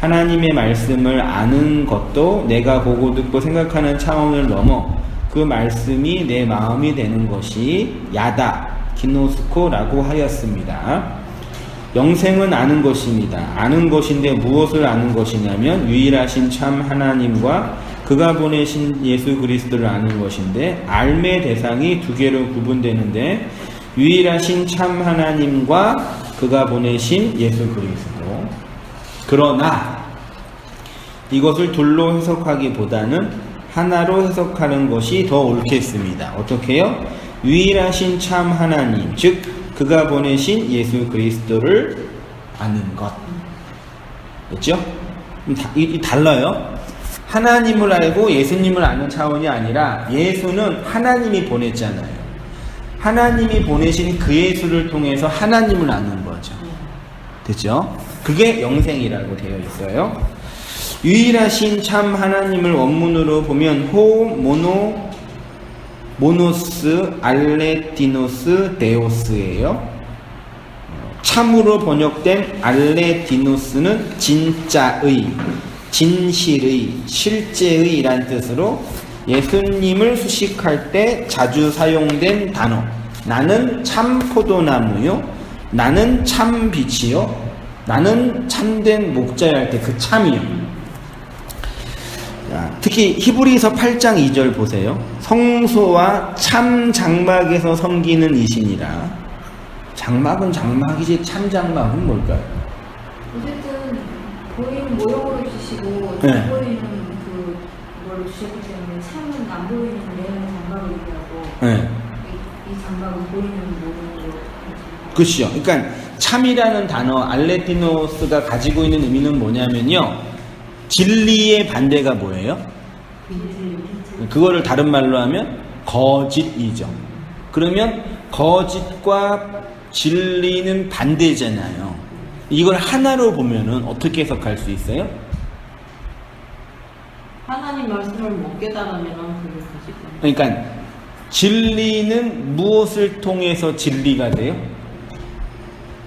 하나님의 말씀을 아는 것도 내가 보고 듣고 생각하는 차원을 넘어 그 말씀이 내 마음이 되는 것이 야다, 기노스코라고 하였습니다. 영생은 아는 것입니다. 아는 것인데 무엇을 아는 것이냐면 유일하신 참 하나님과 그가 보내신 예수 그리스도를 아는 것인데 알매 대상이 두 개로 구분되는데 유일하신 참 하나님과 그가 보내신 예수 그리스도. 그러나 이것을 둘로 해석하기보다는 하나로 해석하는 것이 더 옳겠습니다. 어떻게 해요? 유일하신 참 하나님, 즉 그가 보내신 예수 그리스도를 아는 것. 됐죠? 달라요. 하나님을 알고 예수님을 아는 차원이 아니라 예수는 하나님이 보냈잖아요. 하나님이 보내신 그 예수를 통해서 하나님을 아는 거죠. 됐죠? 그게 영생이라고 되어 있어요. 유일하신 참 하나님을 원문으로 보면 모노스 알레티노스 데오스예요. 참으로 번역된 알레티노스는 진짜의, 진실의, 실제의 라는 뜻으로 예수님을 수식할 때 자주 사용된 단어. 나는 참 포도나무요, 나는 참 빛이요, 나는 참된 목자야 할 때 그 참이요. 특히 히브리서 8장 2절 보세요. 성소와 참 장막에서 섬기는 이시니라. 장막은 장막이지 참 장막은 뭘까요? 어쨌든 보이는 모형으로 주시고 네. 안 보이는 그걸 주셨기 때문에 참은 안 보이는 내용 장막을 얘기하고 네. 이 장막은 보이는 모형으로. 그렇죠. 그러니까 참이라는 단어 알레티노스가 가지고 있는 의미는 뭐냐면요. 진리의 반대가 뭐예요? 그거를 다른 말로 하면 거짓이죠. 그러면 거짓과 진리는 반대잖아요. 이걸 하나로 보면은 어떻게 해석할 수 있어요? 하나님 말씀을 못 깨달으면 그게 거짓. 그러니까 진리는 무엇을 통해서 진리가 돼요?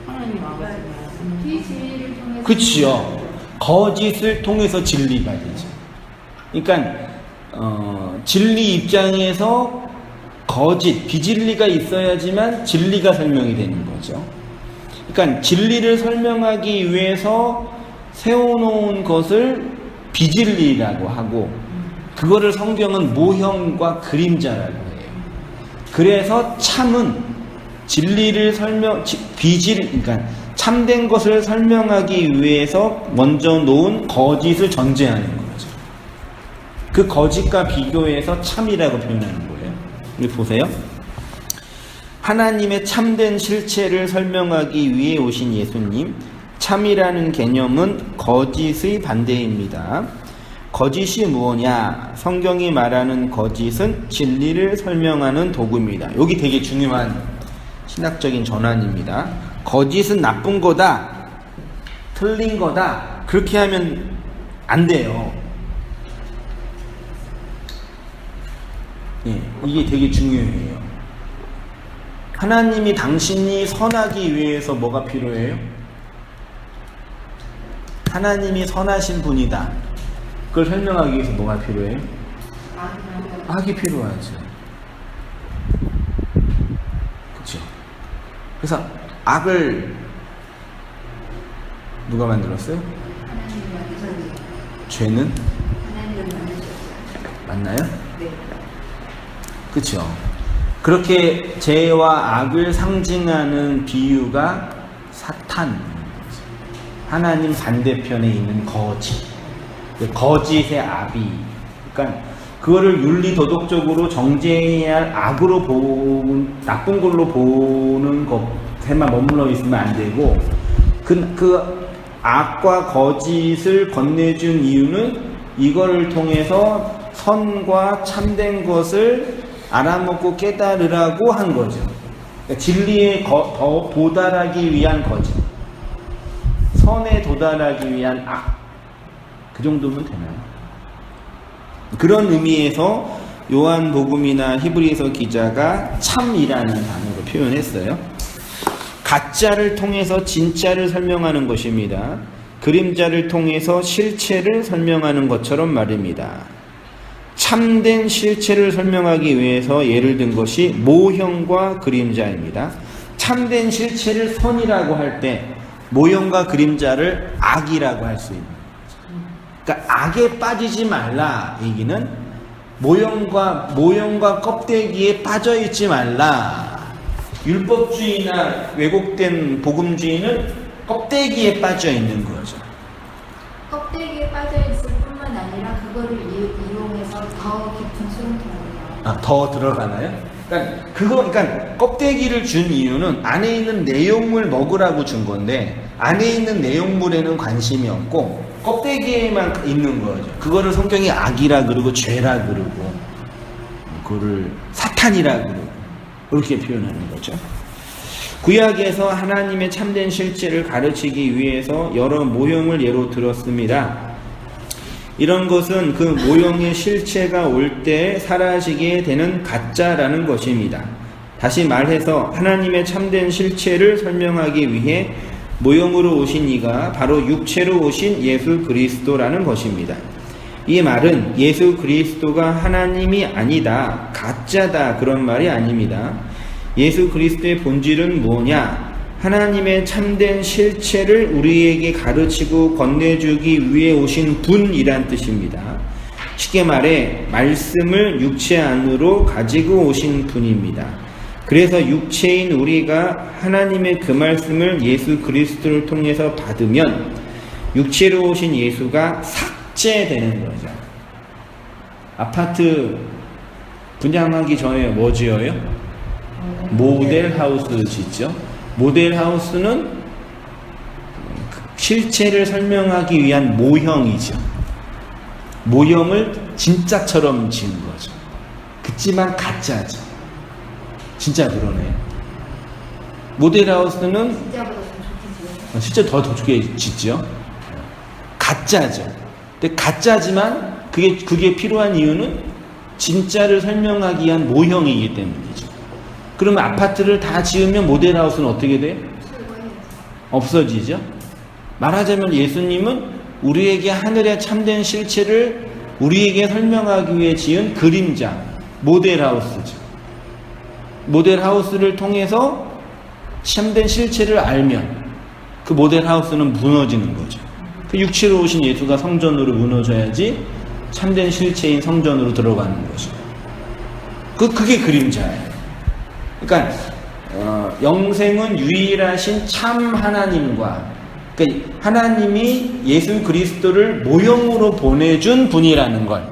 하나님 아버지 말씀. 비진리를 통해서. 그치요. 거짓을 통해서 진리가 되죠. 그러니까 진리 입장에서 거짓, 비진리가 있어야지만 진리가 설명이 되는 거죠. 그러니까 진리를 설명하기 위해서 세워놓은 것을 비진리라고 하고 그거를 성경은 모형과 그림자라고 해요. 그래서 참은 진리를 그러니까 참된 것을 설명하기 위해서 먼저 놓은 거짓을 전제하는 거죠. 그 거짓과 비교해서 참이라고 표현하는 거예요. 여기 보세요. 하나님의 참된 실체를 설명하기 위해 오신 예수님, 참이라는 개념은 거짓의 반대입니다. 거짓이 무엇이냐? 성경이 말하는 거짓은 진리를 설명하는 도구입니다. 여기 되게 중요한 신학적인 전환입니다. 거짓은 나쁜 거다, 틀린 거다, 그렇게 하면 안 돼요. 예, 이게 되게 중요해요. 하나님이 당신이 선하기 위해서 뭐가 필요해요? 하나님이 선하신 분이다. 그걸 설명하기 위해서 뭐가 필요해요? 악이 필요하죠. 그렇죠. 그래서 악을 누가 만들었어요? 하나님이 만드셨어요. 죄는 하나님을 만드셨어요. 맞나요? 네. 그렇죠. 그렇게 죄와 악을 상징하는 비유가 사탄, 하나님 반대편에 있는 거짓, 거짓의 아비. 그러니까 그거를 윤리 도덕적으로 정죄해야 할 악으로 보는, 나쁜 걸로 보는 것에만 머물러 있으면 안 되고, 그 악과 거짓을 건네준 이유는 이거를 통해서 선과 참된 것을 알아먹고 깨달으라고 한 거죠. 그러니까 진리에 더 도달하기 위한 거짓, 선에 도달하기 위한 악, 그 정도면 되나요? 그런 의미에서 요한복음이나 히브리서 기자가 참이라는 단어로 표현했어요. 가짜를 통해서 진짜를 설명하는 것입니다. 그림자를 통해서 실체를 설명하는 것처럼 말입니다. 참된 실체를 설명하기 위해서 예를 든 것이 모형과 그림자입니다. 참된 실체를 선이라고 할 때 모형과 그림자를 악이라고 할 수 있는 거죠. 그러니까 악에 빠지지 말라 얘기는 모형과 껍데기에 빠져 있지 말라. 율법주의나 왜곡된 복음주의는 껍데기에 빠져 있는 거죠. 껍데기에 빠져 있을 뿐만 아니라 그거를 이용해서 더 깊은 수렁통으로. 더 들어가나요? 그러니까 껍데기를 준 이유는 안에 있는 내용물 먹으라고 준 건데 안에 있는 내용물에는 관심이 없고 껍데기에만 있는 거죠. 그거를 성경이 악이라 그러고 죄라 그러고 그거를 사탄이라 그러고 그렇게 표현하는 거죠. 구약에서 하나님의 참된 실체를 가르치기 위해서 여러 모형을 예로 들었습니다. 이런 것은 그 모형의 실체가 올 때 사라지게 되는 가짜라는 것입니다. 다시 말해서 하나님의 참된 실체를 설명하기 위해 모형으로 오신 이가 바로 육체로 오신 예수 그리스도라는 것입니다. 이 말은 예수 그리스도가 하나님이 아니다, 가짜다 그런 말이 아닙니다. 예수 그리스도의 본질은 뭐냐? 하나님의 참된 실체를 우리에게 가르치고 건네주기 위해 오신 분이란 뜻입니다. 쉽게 말해 말씀을 육체 안으로 가지고 오신 분입니다. 그래서 육체인 우리가 하나님의 그 말씀을 예수 그리스도를 통해서 받으면 육체로 오신 예수가 삭제되는 거죠. 아파트 분양하기 전에 뭐 지어요? 모델하우스 짓죠. 모델하우스는 실체를 설명하기 위한 모형이죠. 모형을 진짜처럼 지은 거죠. 그치만 가짜죠. 진짜 그러네요. 모델하우스는 진짜보다 좀 좋게 지어요. 진짜 더 좋게 짓죠. 가짜죠. 근데 가짜지만 그게 필요한 이유는 진짜를 설명하기 위한 모형이기 때문이죠. 그러면 아파트를 다 지으면 모델하우스는 어떻게 돼요? 없어지죠. 말하자면 예수님은 우리에게 하늘의 참된 실체를 우리에게 설명하기 위해 지은 그림자, 모델하우스죠. 모델하우스를 통해서 참된 실체를 알면 그 모델하우스는 무너지는 거죠. 그 육체로 오신 예수가 성전으로 무너져야지 참된 실체인 성전으로 들어가는 거죠. 그게 그림자예요. 그러니까 영생은 유일하신 참 하나님과 그러니까 하나님이 예수 그리스도를 모형으로 보내준 분이라는 걸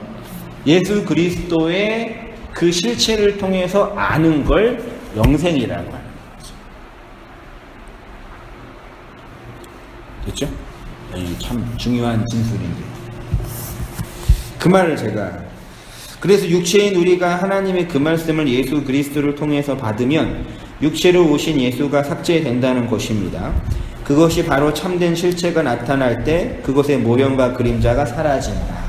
예수 그리스도의 그 실체를 통해서 아는 걸 영생이라고 하는 거죠. 됐죠? 이 참 중요한 진술인데 그 말을 제가 그래서 육체인 우리가 하나님의 그 말씀을 예수 그리스도를 통해서 받으면 육체로 오신 예수가 삭제된다는 것입니다. 그것이 바로 참된 실체가 나타날 때 그것의 모형과 그림자가 사라진다.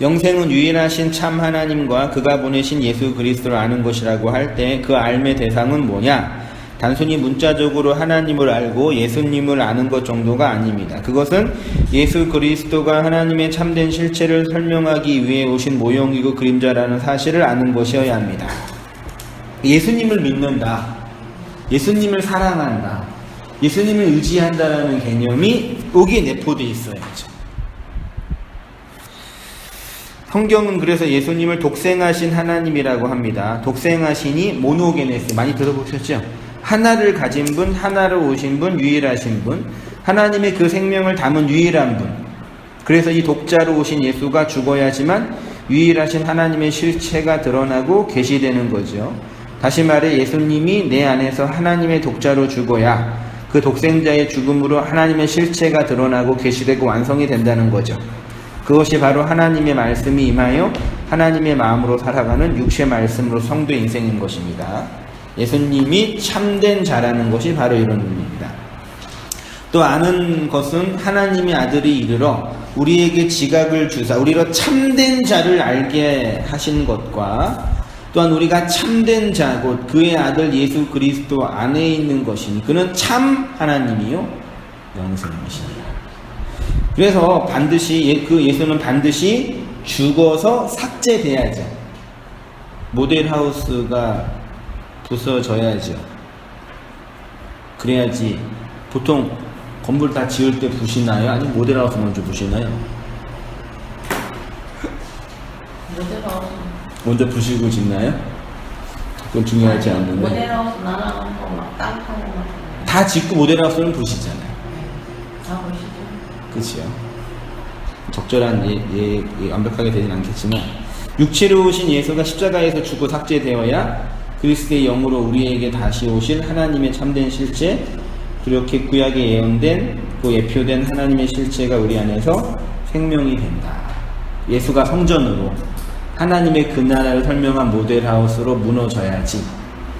영생은 유일하신 참 하나님과 그가 보내신 예수 그리스도를 아는 것이라고 할 때 그 알의 대상은 뭐냐? 단순히 문자적으로 하나님을 알고 예수님을 아는 것 정도가 아닙니다. 그것은 예수 그리스도가 하나님의 참된 실체를 설명하기 위해 오신 모형이고 그림자라는 사실을 아는 것이어야 합니다. 예수님을 믿는다. 예수님을 사랑한다. 예수님을 의지한다라는 개념이 여기에 내포되어 있어야죠. 성경은 그래서 예수님을 독생하신 하나님이라고 합니다. 독생하시니 모노게네스 많이 들어보셨죠? 하나를 가진 분, 하나로 오신 분, 유일하신 분, 하나님의 그 생명을 담은 유일한 분. 그래서 이 독자로 오신 예수가 죽어야지만 유일하신 하나님의 실체가 드러나고 계시되는 거죠. 다시 말해 예수님이 내 안에서 하나님의 독자로 죽어야 그 독생자의 죽음으로 하나님의 실체가 드러나고 계시되고 완성이 된다는 거죠. 그것이 바로 하나님의 말씀이 임하여 하나님의 마음으로 살아가는 육체 말씀으로 성도 인생인 것입니다. 예수님이 참된 자라는 것이 바로 이런 의미입니다. 또 아는 것은 하나님의 아들이 이르러 우리에게 지각을 주사 우리로 참된 자를 알게 하신 것과 또한 우리가 참된 자 곧 그의 아들 예수 그리스도 안에 있는 것이니 그는 참 하나님이요 영생이시니라. 그래서 반드시 그 예수는 반드시 죽어서 삭제돼야죠. 모델하우스가 부서져야죠. 그래야지. 보통 건물 다 지을 때 부시나요? 아니면 모델하우스 먼저 부시나요? 모델하우스 먼저 부시고 짓나요? 그건 중요하지 않는데. 모델하우스 나라는 거막땅 파고 막 다 짓고 모델하우스는 부시잖아요. 다 보시죠. 그렇죠. 적절한 완벽하게 되진 않겠지만 육체로 오신 예수가 십자가에서 죽고 삭제되어야 그리스도의 영으로 우리에게 다시 오실 하나님의 참된 실체, 그렇게 구약에 예언된 그 예표된 하나님의 실체가 우리 안에서 생명이 된다. 예수가 성전으로 하나님의 그 나라를 설명한 모델하우스로 무너져야지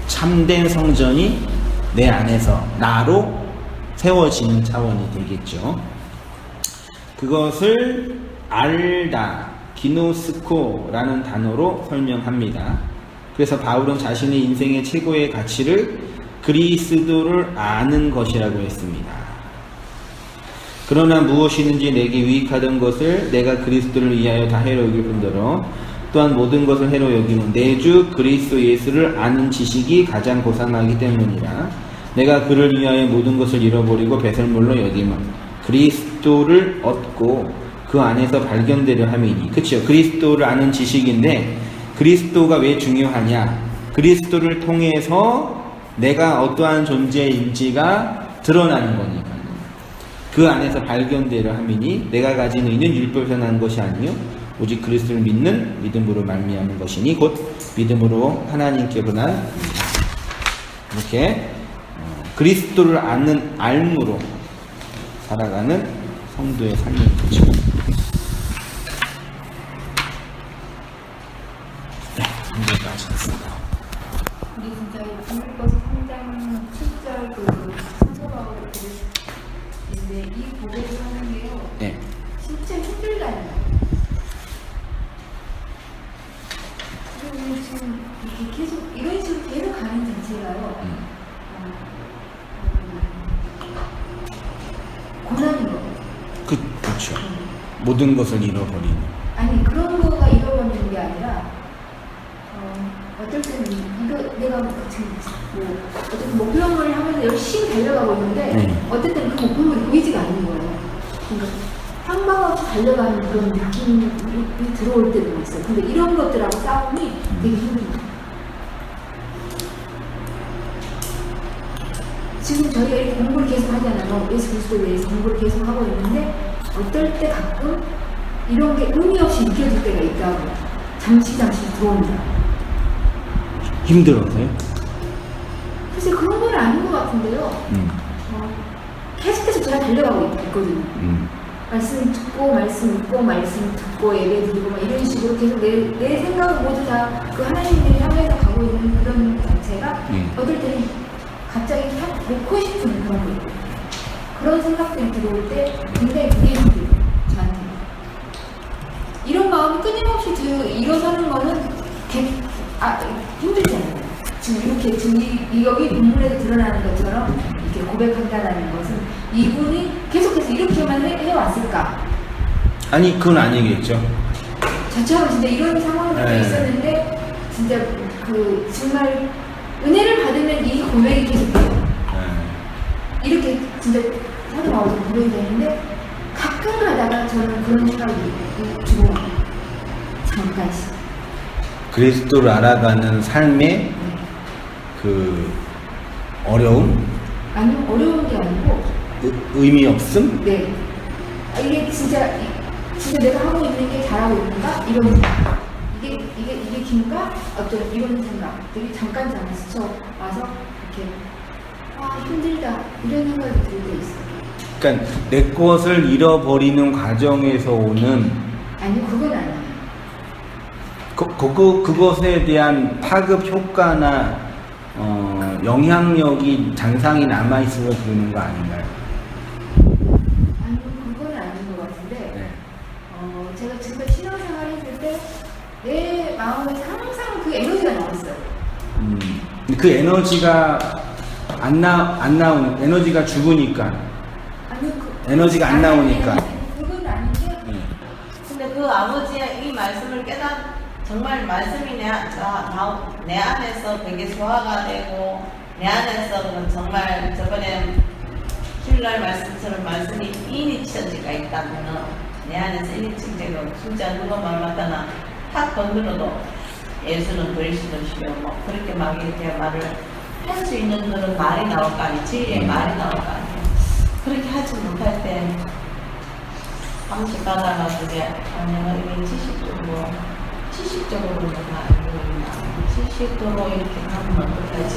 참된 성전이 내 안에서 나로 세워지는 차원이 되겠죠. 그것을 알다, 기노스코라는 단어로 설명합니다. 그래서 바울은 자신의 인생의 최고의 가치를 그리스도를 아는 것이라고 했습니다. 그러나 무엇이든지 내게 유익하던 것을 내가 그리스도를 위하여 다 해로 여길 뿐더러 또한 모든 것을 해로 여기는 내 주 그리스도 예수를 아는 지식이 가장 고상하기 때문이라. 내가 그를 위하여 모든 것을 잃어버리고 배설물로 여김은 그리스도를 얻고 그 안에서 발견되려 함이니. 그쵸? 그리스도를 아는 지식인데 그리스도가 왜 중요하냐? 그리스도를 통해서 내가 어떠한 존재인지가 드러나는 거니까요. 그 안에서 발견되려 함이니 내가 가진 의는 율법에서 난 것이 아니요 오직 그리스도를 믿는 믿음으로 말미암은 것이니 곧 믿음으로 하나님께로 난 이렇게 그리스도를 아는 알므로 살아가는 성도의 삶인 거죠. 네, 한번까지 했습니다. 우리 진짜 이 빌립보서 3장 7절 그 사도 바울의 글인데 이 고백을 하는 게요. 네. 진짜 힘들다는 거예요. 그리고 지금 이렇게 계속 이런 식으로 계속 가는 자체가요. 고난인 거예요. 그렇죠. 모든 것을 잃어버리는. 아니 그런 거가 잃어버리는 게 아니라 어떨 때는 이거 내가 지금 뭐 어쨌든 목표를 하면서 열심히 달려가고 있는데 어떨 때는 그 목표물이 보이지가 않는 거예요. 그러니까 상방 없이 달려가는 그런 느낌이 들어올 때도 있어요. 근데 이런 것들하고 싸움이 되게 힘듭니다. 지금 저희가 이렇게 공부를 계속 하잖아요. 예수 그리스도에 대해서 공부를 계속 하고 있는데 어떨 때 가끔 이런 게 의미 없이 느껴질 때가 있다고 잠시 들어옵니다. 힘들어서요? 글쎄 그런 건 아닌 것 같은데요. 계속해서 제가 달려가고 있거든요. 말씀 듣고 말씀 읽고 말씀 듣고 예배 드리고 막 이런 식으로 계속 내 생각을 모두 다 그 하나님을 향해서 가고 있는 그런 자체가 어떨 때는 갑자기 놓고 싶은 그런 거 있고 그런 생각들이 들어올 때 굉장히 그게 힘들어요. 저한테 이런 마음이 끊임없이 일어서는 거는 힘들잖아요. 지금 여기 본문에도 드러나는 것처럼 이렇게 고백한다는 것은 이분이 계속해서 이렇게만 해왔을까? 아니 그건 아니겠죠. 저처럼 진짜 이런 상황들도 있었는데 진짜 그 정말 은혜를 받으면 이 고백이 계속돼요. 이렇게 진짜 사도 바울도 고백이 되는데 가끔 하다가 저는 그런 생각이 들어요. 잠깐씩. 그리스도를 알아가는 삶의 그 어려움? 아니요, 어려운 게 아니고 의미 없음? 네. 이게 진짜 내가 하고 있는 게 잘하고 있는가? 이런 생각. 이게 긴가? 어떤 이런 생각들이 잠깐 스쳐와서 이렇게 힘들다 이런 생각이 들 때 있어요. 그러니까 내 것을 잃어버리는 과정에서 오는 아니요, 그건 아니에요. 그것에 대한 파급 효과나 영향력이 장상이 남아있어서 그러는 거 아닌가요? 아니요, 그건 아닌 것 같은데 네. 제가 지금 신앙생활 했을 때 내 마음에서 항상 그 에너지가 나왔어요. 그 에너지가 안 나오는 에너지가 죽으니까 아니요, 에너지가 안 나오니까. 그건 아닌데 근데 그 아버지의 이 말씀을 정말 말씀이 내 안에서 되게 소화가 되고 내 안에서 정말 저번에 주일날 말씀처럼 말씀이 인이천지가 있다면은 내 안에서 인이천지가 진짜 누가 말마다나 탁 건드려도 예수는 그리스도시며 뭐 그렇게 막 이렇게 말을 할 수 있는 그런 말이 나올 거 아니에요. 진리의 말이 나올 거 아니에요. 그렇게 하지 못할 때 한번씩 가다가 그게 내가 이미 70도 뭐 지식적으로 내가 알고 있나? 지식적으로 이렇게 하면 어떡하지?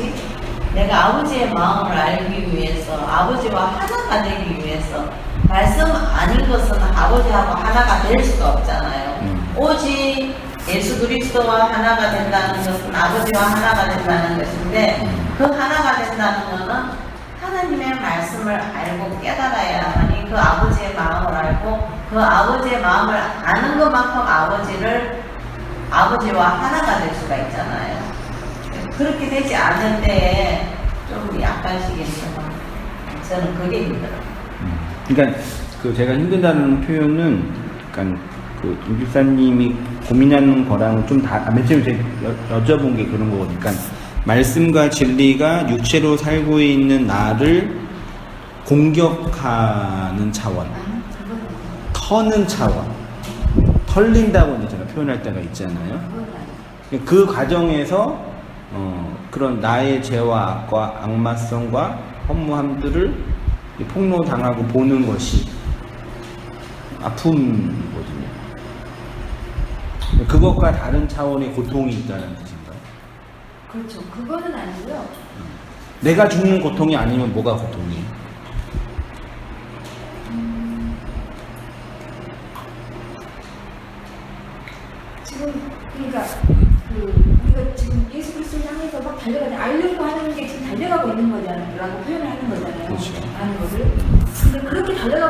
내가 아버지의 마음을 알기 위해서, 아버지와 하나가 되기 위해서, 말씀 아닌 것은 아버지하고 하나가 될 수가 없잖아요. 오직 예수 그리스도와 하나가 된다는 것은 아버지와 하나가 된다는 것인데, 그 하나가 된다는 것은 하나님의 말씀을 알고 깨달아야 하니 그 아버지의 마음을 알고 그 아버지의 마음을 아는 것만큼 아버지와 하나가 될 수가 있잖아요. 그렇게 되지 않을 때에 좀 약간씩 있으면 저는 그게 힘들어요. 그러니까 그 제가 힘들다는 표현은 그러니까 그 김집사님이 고민하는 거랑 좀 맨 처음에 제가 여쭤본 게 그런 거니까 말씀과 진리가 육체로 살고 있는 나를 공격하는 차원, 터는 차원, 털린다고 이제 제가 표현할 때가 있잖아요. 그 과정에서 그런 나의 죄와 악과 악마성과 허무함들을 폭로당하고 보는 것이 아픔이거든요. 그것과 다른 차원의 고통이 있다는 뜻인가요? 그렇죠. 그거는 아니고요. 내가 죽는 고통이 아니면 뭐가 고통이에요? 지금 그러니까 우리가 지금 예수 그리스도를 향해서 막 알려고 하는 게 지금 달려가고 있는 거잖아요. 라고 표현을 하는 거잖아요. 그렇죠. 하는 것을. 근데 그렇게 달려가고